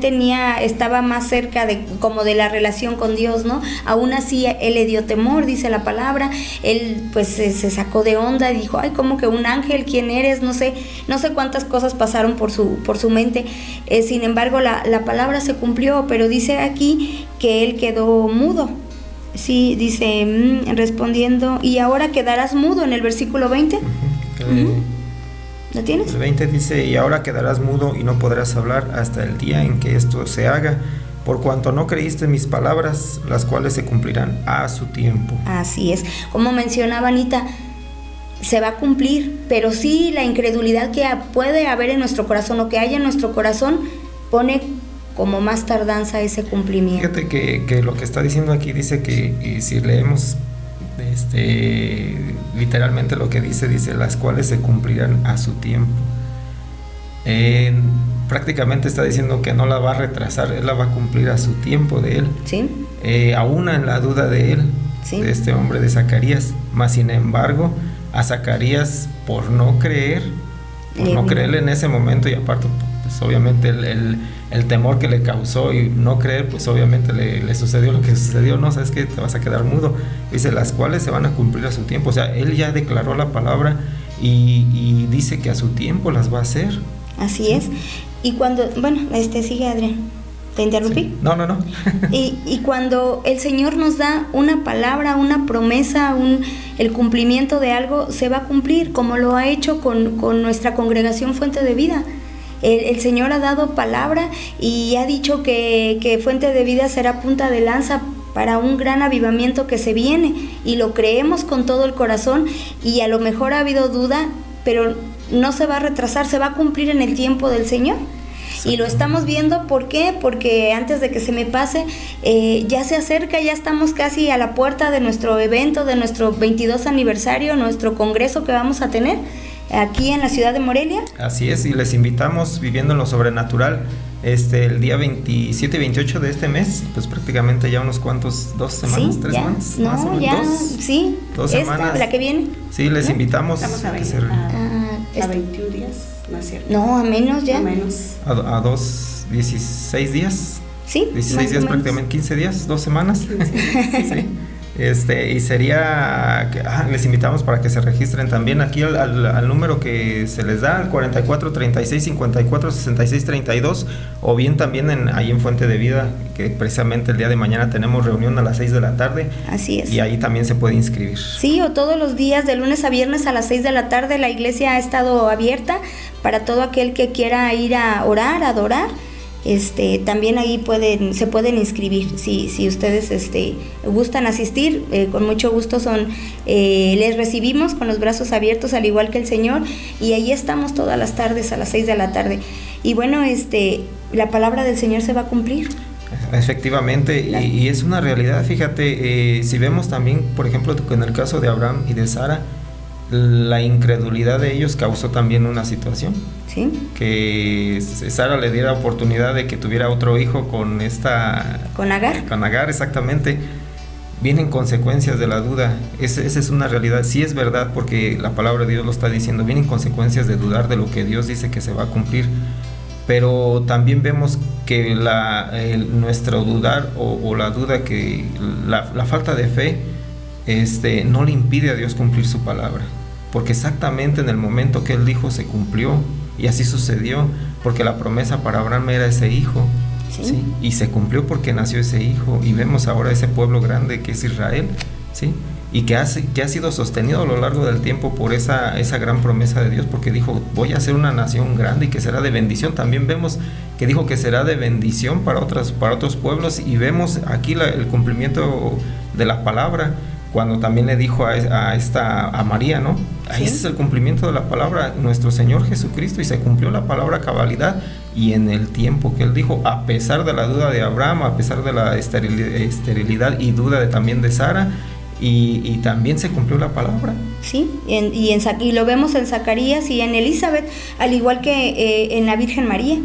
estaba más cerca de la relación con Dios, ¿no? Aún así él le dio temor, dice la palabra. Él pues se sacó de onda y dijo, ay, ¿cómo que un ángel? ¿Quién eres? No sé cuántas cosas pasaron por su mente. Sin embargo, la palabra se cumplió, pero dice aquí que él quedó mudo. Sí, dice, respondiendo, y ahora quedarás mudo, en el versículo 20. ¿Lo tienes? El 20 dice, y ahora quedarás mudo y no podrás hablar hasta el día en que esto se haga, por cuanto no creíste mis palabras, las cuales se cumplirán a su tiempo. Así es, como mencionaba Anita, se va a cumplir, pero sí la incredulidad que puede haber en nuestro corazón o que haya en nuestro corazón pone como más tardanza ese cumplimiento. Fíjate que lo que está diciendo aquí dice que, y si leemos literalmente lo que dice las cuales se cumplirán a su tiempo. Prácticamente está diciendo que no la va a retrasar, él la va a cumplir a su tiempo de él. Sí. Aún en la duda de él, sí, de este hombre de Zacarías, mas sin embargo a Zacarías por no creerle en ese momento, y aparte pues obviamente el temor que le causó y no creer, pues obviamente le sucedió lo que sucedió, no, sabes que te vas a quedar mudo. Dice, las cuales se van a cumplir a su tiempo. O sea, él ya declaró la palabra y dice que a su tiempo las va a hacer. Así es. Y cuando, sigue Adrián, ¿te interrumpí? Sí. No. y cuando el Señor nos da una palabra, una promesa, el cumplimiento de algo, se va a cumplir, como lo ha hecho con nuestra congregación Fuente de Vida. El Señor ha dado palabra y ha dicho que Fuente de Vida será punta de lanza para un gran avivamiento que se viene, y lo creemos con todo el corazón, y a lo mejor ha habido duda, pero no se va a retrasar, se va a cumplir en el tiempo del Señor. Y lo estamos viendo, ¿por qué? Porque antes de que se me pase, ya se acerca, ya estamos casi a la puerta de nuestro evento, de nuestro 22 aniversario, nuestro congreso que vamos a tener aquí en la ciudad de Morelia. Así es, y les invitamos, Viviendo en lo Sobrenatural, el día 27 y 28 de este mes, pues prácticamente ya unos cuantos, 2 semanas, 3 semanas. No, más o menos, ya, sí. 2 semanas. ¿La que viene? Sí, les invitamos. Estamos a 21 días, ¿no es cierto? No, a menos ya. A 16 días. Sí. 16 días, prácticamente 15 días, 2 semanas. Sí. Y sería, les invitamos para que se registren también aquí al número que se les da, al 44 36 54 66 32, o bien también ahí en Fuente de Vida, que precisamente el día de mañana tenemos reunión a las 6 de la tarde. Así es. Y ahí también se puede inscribir. Sí, o todos los días de lunes a viernes a las 6 de la tarde la iglesia ha estado abierta para todo aquel que quiera ir a orar, a adorar. También ahí se pueden inscribir si ustedes gustan asistir, con mucho gusto les recibimos con los brazos abiertos, al igual que el Señor, y ahí estamos todas las tardes a las 6 de la tarde. Y bueno, la palabra del Señor se va a cumplir. Efectivamente, y es una realidad. Fíjate, si vemos también, por ejemplo, en el caso de Abraham y de Sara, la incredulidad de ellos causó también una situación. ¿Sí? Que Sara le diera oportunidad de que tuviera otro hijo con Agar. Con Agar, exactamente. Vienen consecuencias de la duda. Esa es una realidad. Sí es verdad, porque la palabra de Dios lo está diciendo. Vienen consecuencias de dudar de lo que Dios dice que se va a cumplir. Pero también vemos que nuestro dudar o la duda, que la falta de fe no le impide a Dios cumplir su palabra, porque exactamente en el momento que Él dijo se cumplió, y así sucedió, porque la promesa para Abraham era ese hijo. ¿Sí? Y se cumplió porque nació ese hijo, y vemos ahora ese pueblo grande que es Israel, ¿sí? y que ha sido sostenido a lo largo del tiempo por esa gran promesa de Dios, porque dijo, voy a ser una nación grande y que será de bendición. También vemos que dijo que será de bendición para otros pueblos, y vemos aquí el cumplimiento de la palabra, cuando también le dijo a María, ¿no? Ahí es el cumplimiento de la palabra, nuestro Señor Jesucristo, y se cumplió la palabra a cabalidad y en el tiempo que Él dijo, a pesar de la duda de Abraham, a pesar de la esterilidad y duda también de Sara, y también se cumplió la palabra. Sí, y lo vemos en Zacarías y en Elizabeth, al igual que en la Virgen María,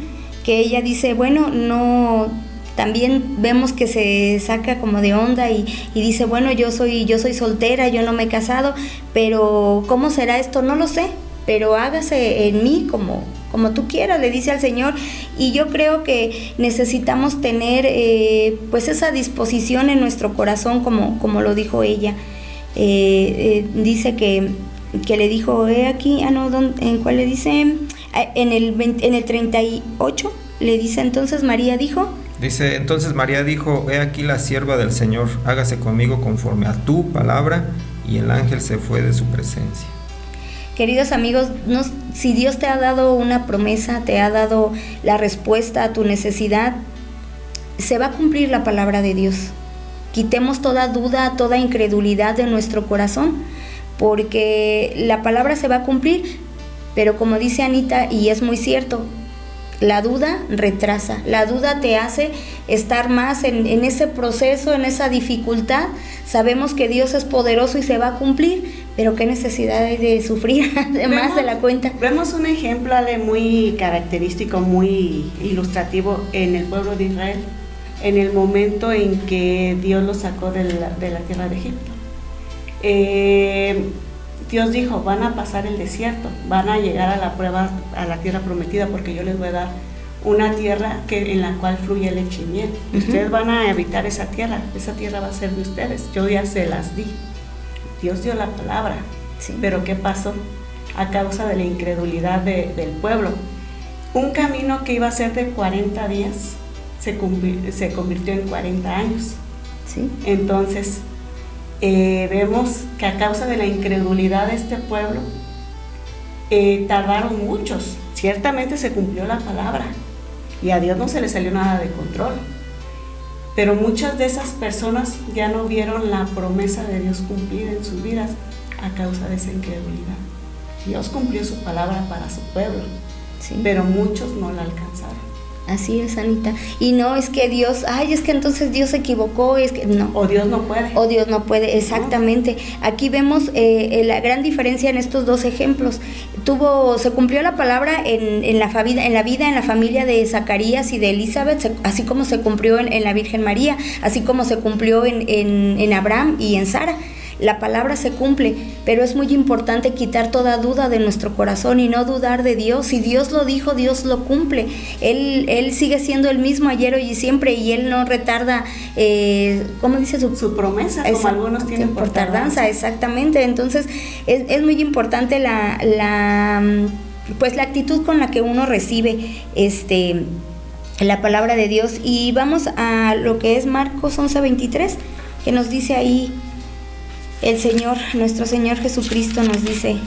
que ella dice, bueno, no, también vemos que se saca como de onda y dice, bueno, yo soy soltera, yo no me he casado, pero ¿cómo será esto? No lo sé, pero hágase en mí como tú quieras, le dice al Señor. Y yo creo que necesitamos tener pues esa disposición en nuestro corazón, como lo dijo ella. Dice que le dijo, aquí, ¿en cuál le dice? En el 38 le dice, entonces María dijo, he aquí la sierva del Señor, hágase conmigo conforme a tu palabra, y el ángel se fue de su presencia. Queridos amigos, si Dios te ha dado una promesa, te ha dado la respuesta a tu necesidad, se va a cumplir la palabra de Dios. Quitemos toda duda, toda incredulidad de nuestro corazón, porque la palabra se va a cumplir, pero como dice Anita, y es muy cierto, la duda retrasa, la duda te hace estar más en ese proceso, en esa dificultad. Sabemos que Dios es poderoso y se va a cumplir, pero qué necesidad hay de sufrir más de la cuenta. Vemos un ejemplo, Ale, muy característico, muy ilustrativo en el pueblo de Israel, en el momento en que Dios los sacó de la tierra de Egipto. Dios dijo, van a pasar el desierto, van a llegar a la tierra prometida, porque yo les voy a dar una tierra en la cual fluye leche y miel. Uh-huh. Ustedes van a habitar esa tierra va a ser de ustedes, yo ya se las di. Dios dio la palabra, sí. Pero ¿qué pasó? A causa de la incredulidad del pueblo, un camino que iba a ser de 40 días se convirtió en 40 años. Sí. Entonces, vemos que a causa de la incredulidad de este pueblo, tardaron muchos. Ciertamente se cumplió la palabra y a Dios no se le salió nada de control, pero muchas de esas personas ya no vieron la promesa de Dios cumplida en sus vidas a causa de esa incredulidad. Dios cumplió su palabra para su pueblo, sí, pero muchos no la alcanzaron. Así es, Anita. Y no es que Dios, es que entonces Dios se equivocó, es que no. O Dios no puede. O Dios no puede, exactamente. ¿No? Aquí vemos la gran diferencia en estos dos ejemplos. Se cumplió la palabra en la familia de Zacarías y de Elizabeth, así como se cumplió en la Virgen María, así como se cumplió en Abraham y en Sara. La palabra se cumple, pero es muy importante quitar toda duda de nuestro corazón y no dudar de Dios. Si Dios lo dijo, Dios lo cumple. Él sigue siendo el mismo ayer, hoy y siempre, y Él no retarda, ¿cómo dice? Su promesa, como algunos tienen por tardanza. Exactamente. Entonces, es muy importante la actitud con la que uno recibe la palabra de Dios. Y vamos a lo que es Marcos 11:23, que nos dice ahí, el Señor, nuestro Señor Jesucristo nos dice,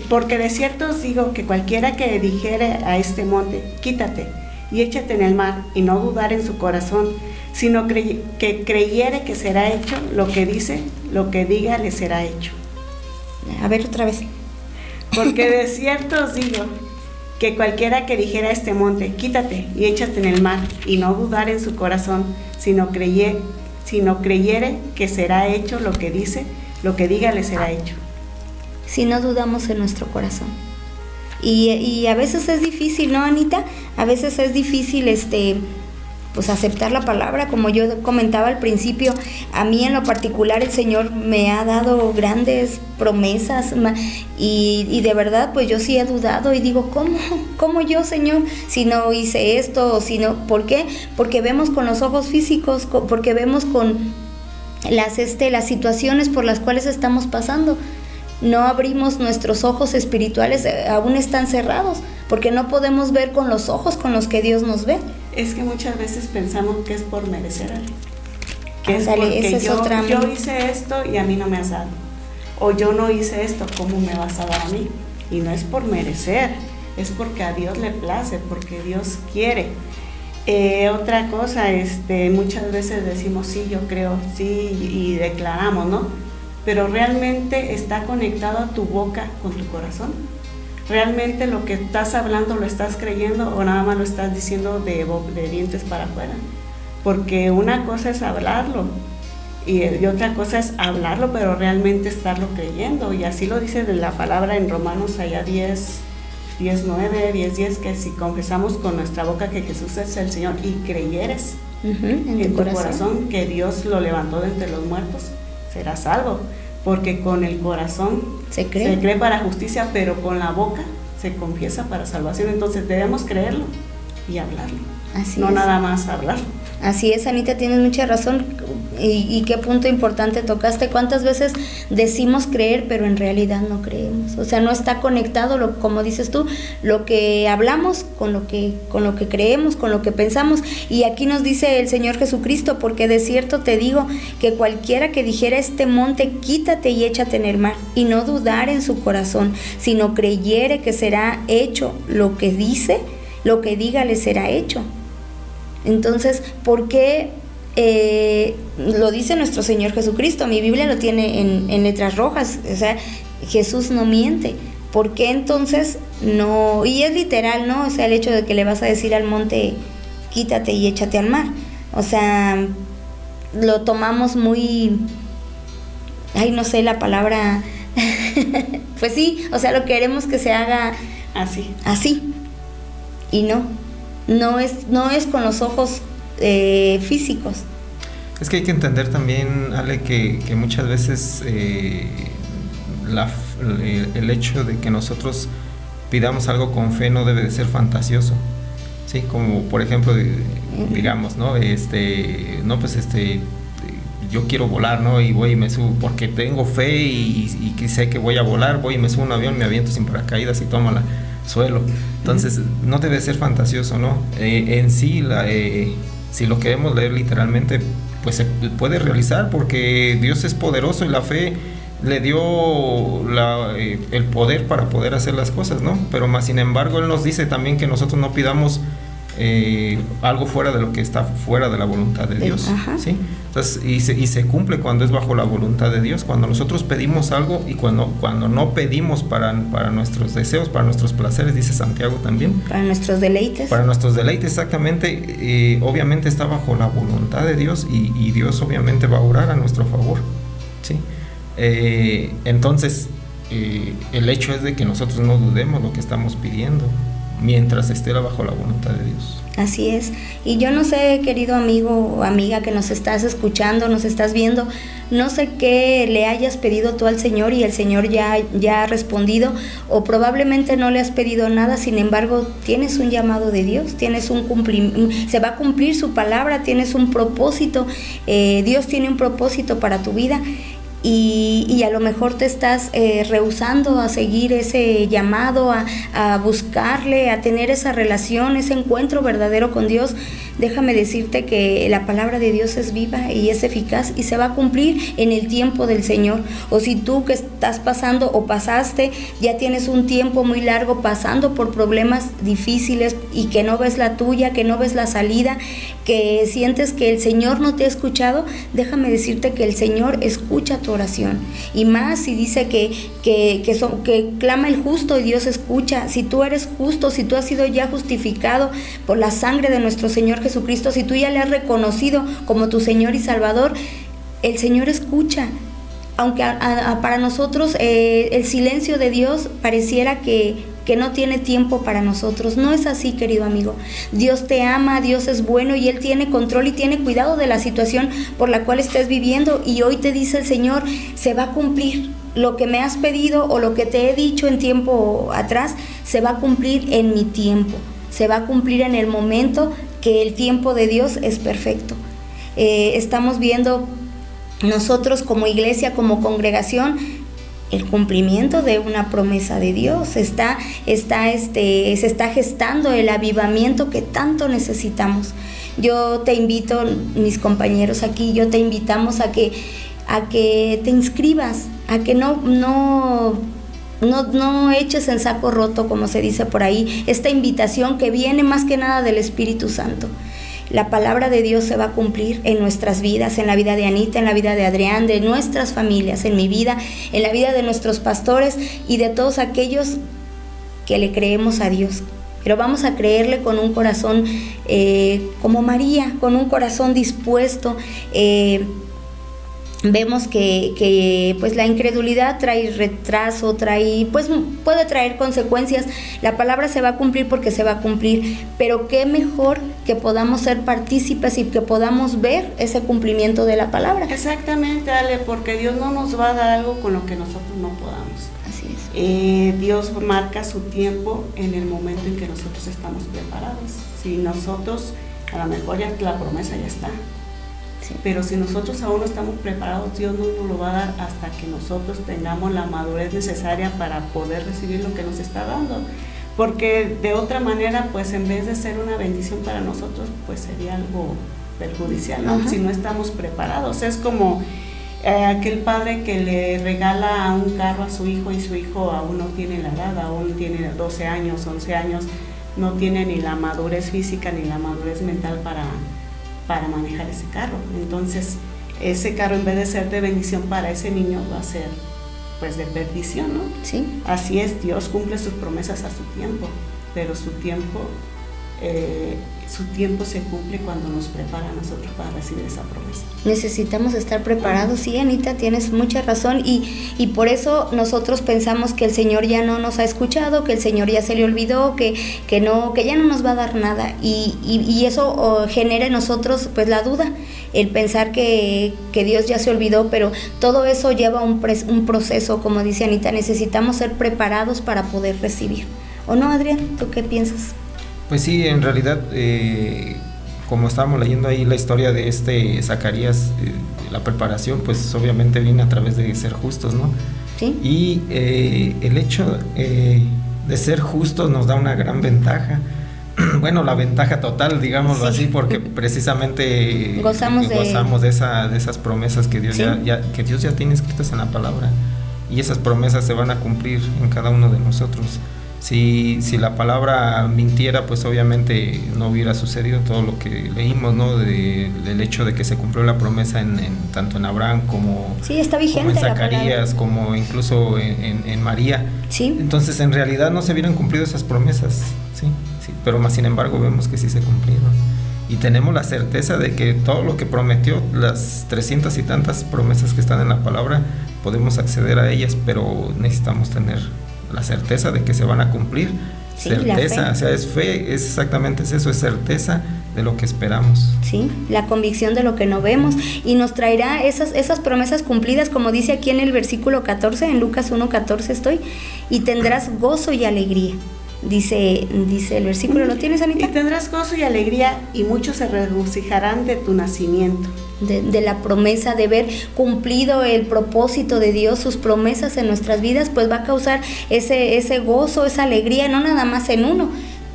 porque de cierto os digo que cualquiera que dijere a este monte, quítate y échate en el mar, y no dudar en su corazón, sino que creyere que será hecho lo que dice, lo que diga le será hecho. A ver otra vez. Porque de cierto os digo que cualquiera que dijera a este monte, quítate y échate en el mar, y no dudar en su corazón, sino creyere que será hecho lo que dice, lo que diga le será hecho. Si no dudamos en nuestro corazón. Y a veces es difícil, ¿no, Anita? A veces es difícil pues aceptar la palabra, como yo comentaba al principio. A mí en lo particular el Señor me ha dado grandes promesas y de verdad pues yo sí he dudado y digo, ¿cómo yo, Señor? Si no hice esto, o si no, ¿por qué? Porque vemos con los ojos físicos, porque vemos con las situaciones por las cuales estamos pasando. No abrimos nuestros ojos espirituales, aún están cerrados, porque no podemos ver con los ojos con los que Dios nos ve. Es que muchas veces pensamos que es por merecer algo, que es Ándale, porque esa es otra. yo hice esto y a mí no me has dado, o yo no hice esto, ¿cómo me vas a dar a mí? Y no es por merecer, es porque a Dios le place, porque Dios quiere. Otra cosa, muchas veces decimos sí, yo creo, sí, y declaramos, ¿no? Pero realmente está conectado a tu boca con tu corazón. ¿Realmente lo que estás hablando lo estás creyendo o nada más lo estás diciendo de dientes para afuera? Porque una cosa es hablarlo y otra cosa es hablarlo, pero realmente estarlo creyendo. Y así lo dice de la palabra en Romanos allá 10:9, 10:10, que si confesamos con nuestra boca que Jesús es el Señor y creyeres en tu corazón que Dios lo levantó de entre los muertos, serás salvo. Porque con el corazón se cree para justicia, pero con la boca se confiesa para salvación. Entonces debemos creerlo y hablarlo. Así no es. Nada más hablarlo. Así es, Anita, tienes mucha razón. Y qué punto importante tocaste. ¿Cuántas veces decimos creer, pero en realidad no creemos? O sea, no está conectado, como dices tú, lo que hablamos con lo que creemos, con lo que pensamos. Y aquí nos dice el Señor Jesucristo, porque de cierto te digo que cualquiera que dijera este monte, quítate y échate en el mar, y no dudar en su corazón, sino creyere que será hecho lo que dice, lo que diga le será hecho. Entonces, ¿por qué lo dice nuestro Señor Jesucristo? Mi Biblia lo tiene en letras rojas. O sea, Jesús no miente. ¿Por qué entonces no? Y es literal, ¿no? O sea, el hecho de que le vas a decir al monte, quítate y échate al mar. O sea, lo tomamos muy... Ay, no sé la palabra... Pues sí, o sea, lo queremos que se haga así. Y no es con los ojos físicos. Es que hay que entender también, Ale, que muchas veces el hecho de que nosotros pidamos algo con fe no debe de ser fantasioso, ¿sí? Como por ejemplo, digamos, ¿no? Yo quiero volar, ¿no? Y voy y me subo porque tengo fe y que sé que voy a volar, voy y me subo a un avión, me aviento sin paracaídas y tomo la suelo. Entonces no debe ser fantasioso, ¿no? En sí, si lo queremos leer literalmente, pues se puede realizar porque Dios es poderoso y la fe le dio el poder para poder hacer las cosas, ¿no? Pero más sin embargo Él nos dice también que nosotros no pidamos algo fuera de lo que está fuera de la voluntad de Dios, ¿sí? Entonces, y se cumple cuando es bajo la voluntad de Dios, cuando nosotros pedimos algo y cuando no pedimos para nuestros deseos, para nuestros placeres, dice Santiago también. Para nuestros deleites. Para nuestros deleites, exactamente. Obviamente está bajo la voluntad de Dios y Dios obviamente va a obrar a nuestro favor, ¿sí? Entonces, el hecho es de que nosotros no dudemos lo que estamos pidiendo, mientras esté bajo la voluntad de Dios. Así es. Y yo no sé, querido amigo o amiga que nos estás escuchando, nos estás viendo, no sé qué le hayas pedido tú al Señor y el Señor ya ha respondido, o probablemente no le has pedido nada, sin embargo tienes un llamado de Dios, tienes un cumplimiento, se va a cumplir su palabra, tienes un propósito, Dios tiene un propósito para tu vida. Y a lo mejor te estás rehusando a seguir ese llamado, a buscarle, a tener esa relación, ese encuentro verdadero con Dios. Déjame decirte que la palabra de Dios es viva y es eficaz y se va a cumplir en el tiempo del Señor. O si tú que estás pasando o pasaste, ya tienes un tiempo muy largo pasando por problemas difíciles y que no ves la tuya, que no ves la salida, que sientes que el Señor no te ha escuchado, déjame decirte que el Señor escucha tu oración. Y más si dice que clama el justo y Dios escucha. Si tú eres justo, si tú has sido ya justificado por la sangre de nuestro Señor Jesucristo, si tú ya le has reconocido como tu Señor y Salvador, el Señor escucha. Aunque para nosotros el silencio de Dios pareciera que no tiene tiempo para nosotros. No es así, querido amigo. Dios te ama, Dios es bueno y Él tiene control y tiene cuidado de la situación por la cual estés viviendo. Y hoy te dice el Señor, se va a cumplir lo que me has pedido o lo que te he dicho en tiempo atrás, se va a cumplir en mi tiempo. Se va a cumplir en el momento que el tiempo de Dios es perfecto. Estamos viendo nosotros como iglesia, como congregación, el cumplimiento de una promesa de Dios. Se está gestando el avivamiento que tanto necesitamos. yo te invito, mis compañeros aquí, yo te invitamos a que te inscribas, a que no eches en saco roto, como se dice por ahí, esta invitación que viene más que nada del Espíritu Santo. La palabra de Dios se va a cumplir en nuestras vidas, en la vida de Anita, en la vida de Adrián, de nuestras familias, en mi vida, en la vida de nuestros pastores y de todos aquellos que le creemos a Dios. Pero vamos a creerle con un corazón como María, con un corazón dispuesto. Vemos que pues la incredulidad trae retraso, puede traer consecuencias. La palabra se va a cumplir porque se va a cumplir, pero qué mejor que podamos ser partícipes y que podamos ver ese cumplimiento de la palabra. Exactamente, Ale, porque Dios no nos va a dar algo con lo que nosotros no podamos. Así es. Dios marca su tiempo en el momento en que nosotros estamos preparados. Si nosotros, a lo mejor ya la promesa ya está. Sí. Pero si nosotros aún no estamos preparados, Dios no nos lo va a dar hasta que nosotros tengamos la madurez necesaria para poder recibir lo que nos está dando. Porque de otra manera, pues en vez de ser una bendición para nosotros, pues sería algo perjudicial, ¿no? Si no estamos preparados. Es como aquel padre que le regala un carro a su hijo y su hijo aún no tiene la edad, aún tiene 12 años, 11 años, no tiene ni la madurez física ni la madurez mental para manejar ese carro. Entonces ese carro, en vez de ser de bendición para ese niño, va a ser pues de perdición, ¿no? Sí. Así es, Dios cumple sus promesas a su tiempo, pero su tiempo se cumple cuando nos prepara a nosotros para recibir esa promesa. Necesitamos estar preparados. Sí, Anita, tienes mucha razón, y por eso nosotros pensamos que el Señor ya no nos ha escuchado, que el Señor ya se le olvidó, que ya no nos va a dar nada, y eso genera en nosotros pues la duda, el pensar que Dios ya se olvidó, pero todo eso lleva un proceso, como dice Anita. Necesitamos ser preparados para poder recibir. ¿O no, Adrián? ¿Tú qué piensas? Pues sí, en realidad, como estábamos leyendo ahí la historia de Zacarías, la preparación, pues obviamente viene a través de ser justos, ¿no? Sí. Y el hecho de ser justos nos da una gran ventaja. Bueno, la ventaja total, digámoslo así, porque precisamente gozamos de esas promesas que Dios, que Dios ya tiene escritas en la palabra, y esas promesas se van a cumplir en cada uno de nosotros. Si la palabra mintiera, pues obviamente no hubiera sucedido todo lo que leímos, ¿no? Del hecho de que se cumplió la promesa tanto en Abraham como, está vigente, como en Zacarías, como incluso en María. Sí. Entonces, en realidad no se hubieran cumplido esas promesas, sí, pero más sin embargo vemos que sí se cumplieron. Y tenemos la certeza de que todo lo que prometió, las 300 y tantas promesas que están en la palabra, podemos acceder a ellas, pero necesitamos tener la certeza de que se van a cumplir. Sí, certeza, o sea, es fe, es exactamente eso, es certeza de lo que esperamos. Sí, la convicción de lo que no vemos, y nos traerá esas promesas cumplidas, como dice aquí en el versículo 14, en Lucas 1:14 y tendrás gozo y alegría. Dice el versículo, ¿lo tienes, Anita? Y tendrás gozo y alegría, y muchos se regocijarán de tu nacimiento. De la promesa, de ver cumplido el propósito de Dios, sus promesas en nuestras vidas, pues va a causar ese gozo, esa alegría, no nada más en uno,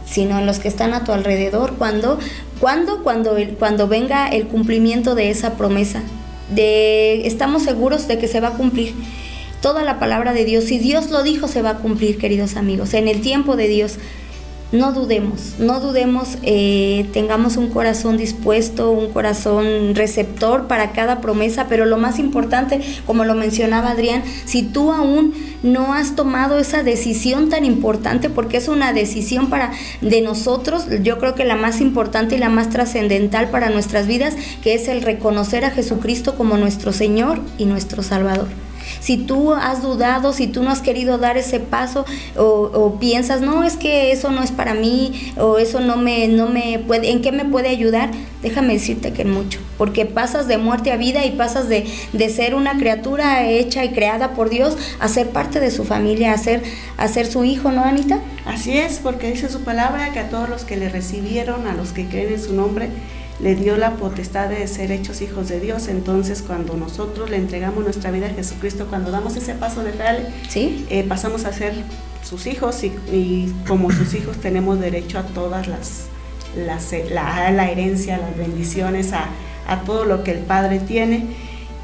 sino en los que están a tu alrededor. Cuando venga el cumplimiento de esa promesa, estamos seguros de que se va a cumplir toda la palabra de Dios. Si Dios lo dijo, se va a cumplir, queridos amigos, en el tiempo de Dios. No dudemos, tengamos un corazón dispuesto, un corazón receptor para cada promesa, pero lo más importante, como lo mencionaba Adrián, si tú aún no has tomado esa decisión tan importante, porque es una decisión de nosotros, yo creo que la más importante y la más trascendental para nuestras vidas, que es el reconocer a Jesucristo como nuestro Señor y nuestro Salvador. Si tú has dudado, si tú no has querido dar ese paso, o piensas, no, es que eso no es para mí, o eso no me puede, ¿en qué me puede ayudar? Déjame decirte que en mucho, porque pasas de muerte a vida, y pasas de ser una criatura hecha y creada por Dios a ser parte de su familia, a ser su hijo, ¿no, Anita? Así es, porque dice su palabra que a todos los que le recibieron, a los que creen en su nombre, le dio la potestad de ser hechos hijos de Dios. Entonces, cuando nosotros le entregamos nuestra vida a Jesucristo, cuando damos ese paso de fe, ¿sí? Pasamos a ser sus hijos, y como sus hijos tenemos derecho a todas la herencia, las bendiciones, a todo lo que el Padre tiene.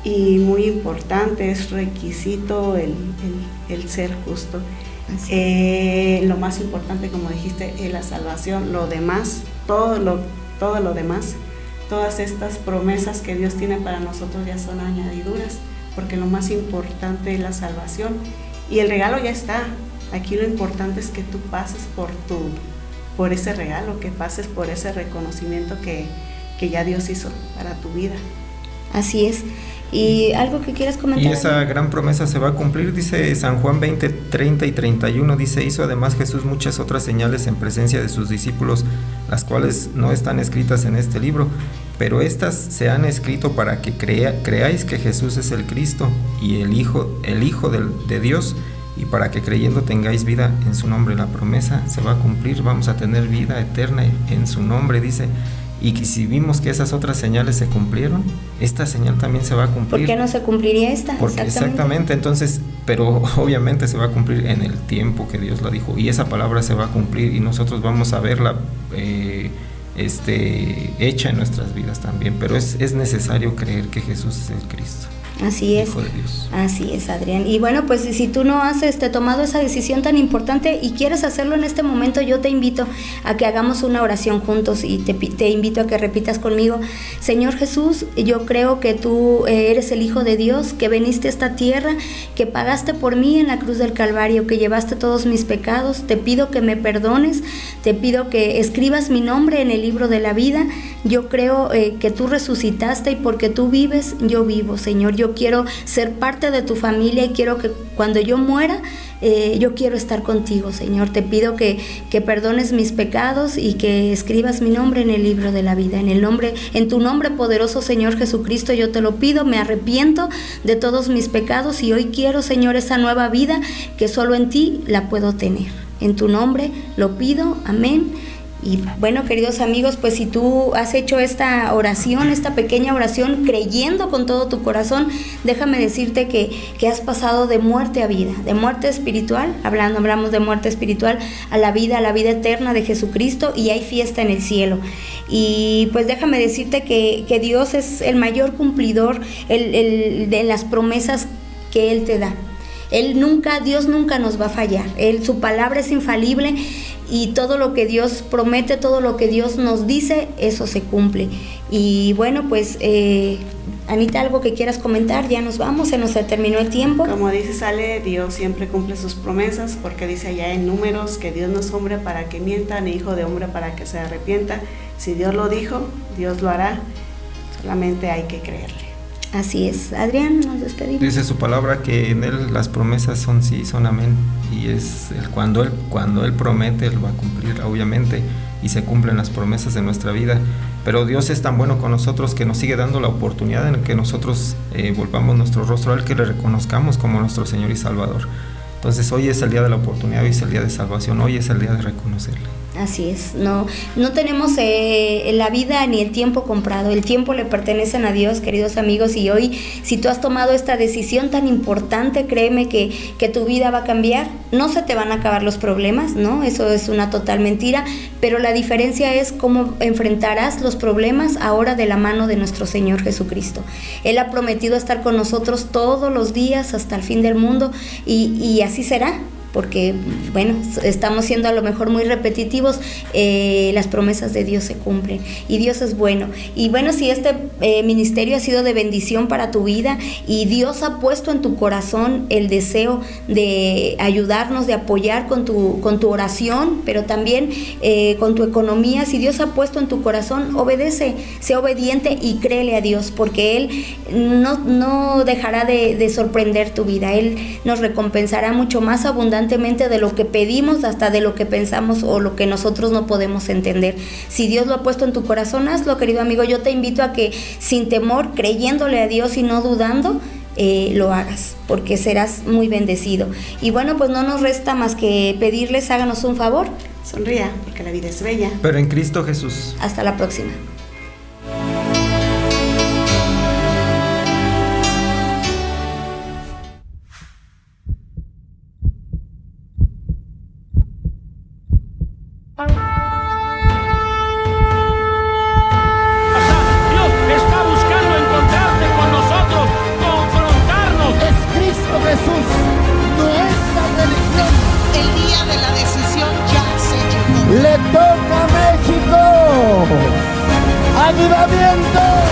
Y muy importante, es requisito el ser justo. Lo más importante, como dijiste, es la salvación. Lo demás, todo lo demás, todas estas promesas que Dios tiene para nosotros ya son añadiduras, porque lo más importante es la salvación y el regalo ya está. Aquí lo importante es que tú pases por ese regalo, que pases por ese reconocimiento que ya Dios hizo para tu vida. Así es. ¿Y algo que quieras comentar? Y esa gran promesa se va a cumplir, dice San Juan 20, 30 y 31, dice: hizo además Jesús muchas otras señales en presencia de sus discípulos, las cuales no están escritas en este libro, pero estas se han escrito para que creáis que Jesús es el Cristo y el Hijo de Dios, y para que creyendo tengáis vida en su nombre. La promesa se va a cumplir, vamos a tener vida eterna en su nombre, dice. Y que si vimos que esas otras señales se cumplieron, esta señal también se va a cumplir. ¿Por qué no se cumpliría esta? Porque exactamente, entonces, pero obviamente se va a cumplir en el tiempo que Dios la dijo, y esa palabra se va a cumplir y nosotros vamos a verla hecha en nuestras vidas también, pero es necesario creer que Jesús es el Cristo. Así es, Hijo de Dios. Así es, Adrián. Y bueno, pues si tú no has tomado esa decisión tan importante y quieres hacerlo en este momento, yo te invito a que hagamos una oración juntos y te invito a que repitas conmigo: Señor Jesús, yo creo que tú eres el Hijo de Dios, que viniste a esta tierra, que pagaste por mí en la cruz del Calvario, que llevaste todos mis pecados. Te pido que me perdones, te pido que escribas mi nombre en el libro de la vida. Yo creo que tú resucitaste y porque tú vives, yo vivo, Señor. Yo quiero ser parte de tu familia y quiero que cuando yo muera, yo quiero estar contigo, Señor. Te pido que perdones mis pecados y que escribas mi nombre en el libro de la vida. En tu nombre poderoso, Señor Jesucristo, yo te lo pido. Me arrepiento de todos mis pecados y hoy quiero, Señor, esa nueva vida que solo en ti la puedo tener. En tu nombre lo pido, amén. Y bueno, queridos amigos, pues si tú has hecho esta oración, esta pequeña oración, creyendo con todo tu corazón, déjame decirte que has pasado de muerte a vida, de muerte espiritual, hablamos de muerte espiritual, a la vida eterna de Jesucristo, y hay fiesta en el cielo. Y pues déjame decirte que Dios es el mayor cumplidor de las promesas que Él te da. Dios nunca nos va a fallar. Su palabra es infalible y todo lo que Dios promete, todo lo que Dios nos dice, eso se cumple. Y bueno, pues Anita, algo que quieras comentar, ya nos vamos, se nos terminó el tiempo. Como dice Sale, Dios siempre cumple sus promesas, porque dice allá en Números que Dios no es hombre para que mienta, ni hijo de hombre para que se arrepienta. Si Dios lo dijo, Dios lo hará, solamente hay que creerle. Así es. Adrián, nos despedimos. Dice su palabra que en Él las promesas son sí, son amén. Y cuando Él promete, Él va a cumplir, obviamente, y se cumplen las promesas de nuestra vida. Pero Dios es tan bueno con nosotros que nos sigue dando la oportunidad en que nosotros volvamos nuestro rostro a Él, que le reconozcamos como nuestro Señor y Salvador. Entonces hoy es el día de la oportunidad, hoy es el día de salvación, hoy es el día de reconocerle. Así es, no tenemos la vida ni el tiempo comprado, el tiempo le pertenecen a Dios, queridos amigos, y hoy si tú has tomado esta decisión tan importante, créeme que tu vida va a cambiar. No se te van a acabar los problemas, ¿no? Eso es una total mentira, pero la diferencia es cómo enfrentarás los problemas ahora de la mano de nuestro Señor Jesucristo. Él ha prometido estar con nosotros todos los días hasta el fin del mundo y así será. Porque, bueno, estamos siendo a lo mejor muy repetitivos, las promesas de Dios se cumplen y Dios es bueno. Y bueno, si este ministerio ha sido de bendición para tu vida y Dios ha puesto en tu corazón el deseo de ayudarnos, de apoyar con tu oración, pero también con tu economía, si Dios ha puesto en tu corazón, obedece, sé obediente y créele a Dios, porque Él no dejará de sorprender tu vida. Él nos recompensará mucho más abundantemente de lo que pedimos, hasta de lo que pensamos o lo que nosotros no podemos entender. Si Dios lo ha puesto en tu corazón, hazlo, querido amigo. Yo te invito a que sin temor, creyéndole a Dios y no dudando, lo hagas, porque serás muy bendecido. Y bueno, pues no nos resta más que pedirles, háganos un favor. Sonría, porque la vida es bella. Pero en Cristo Jesús. Hasta la próxima. el día de la decisión ya se llegó. ¡Le toca a México! ¡Avivamiento!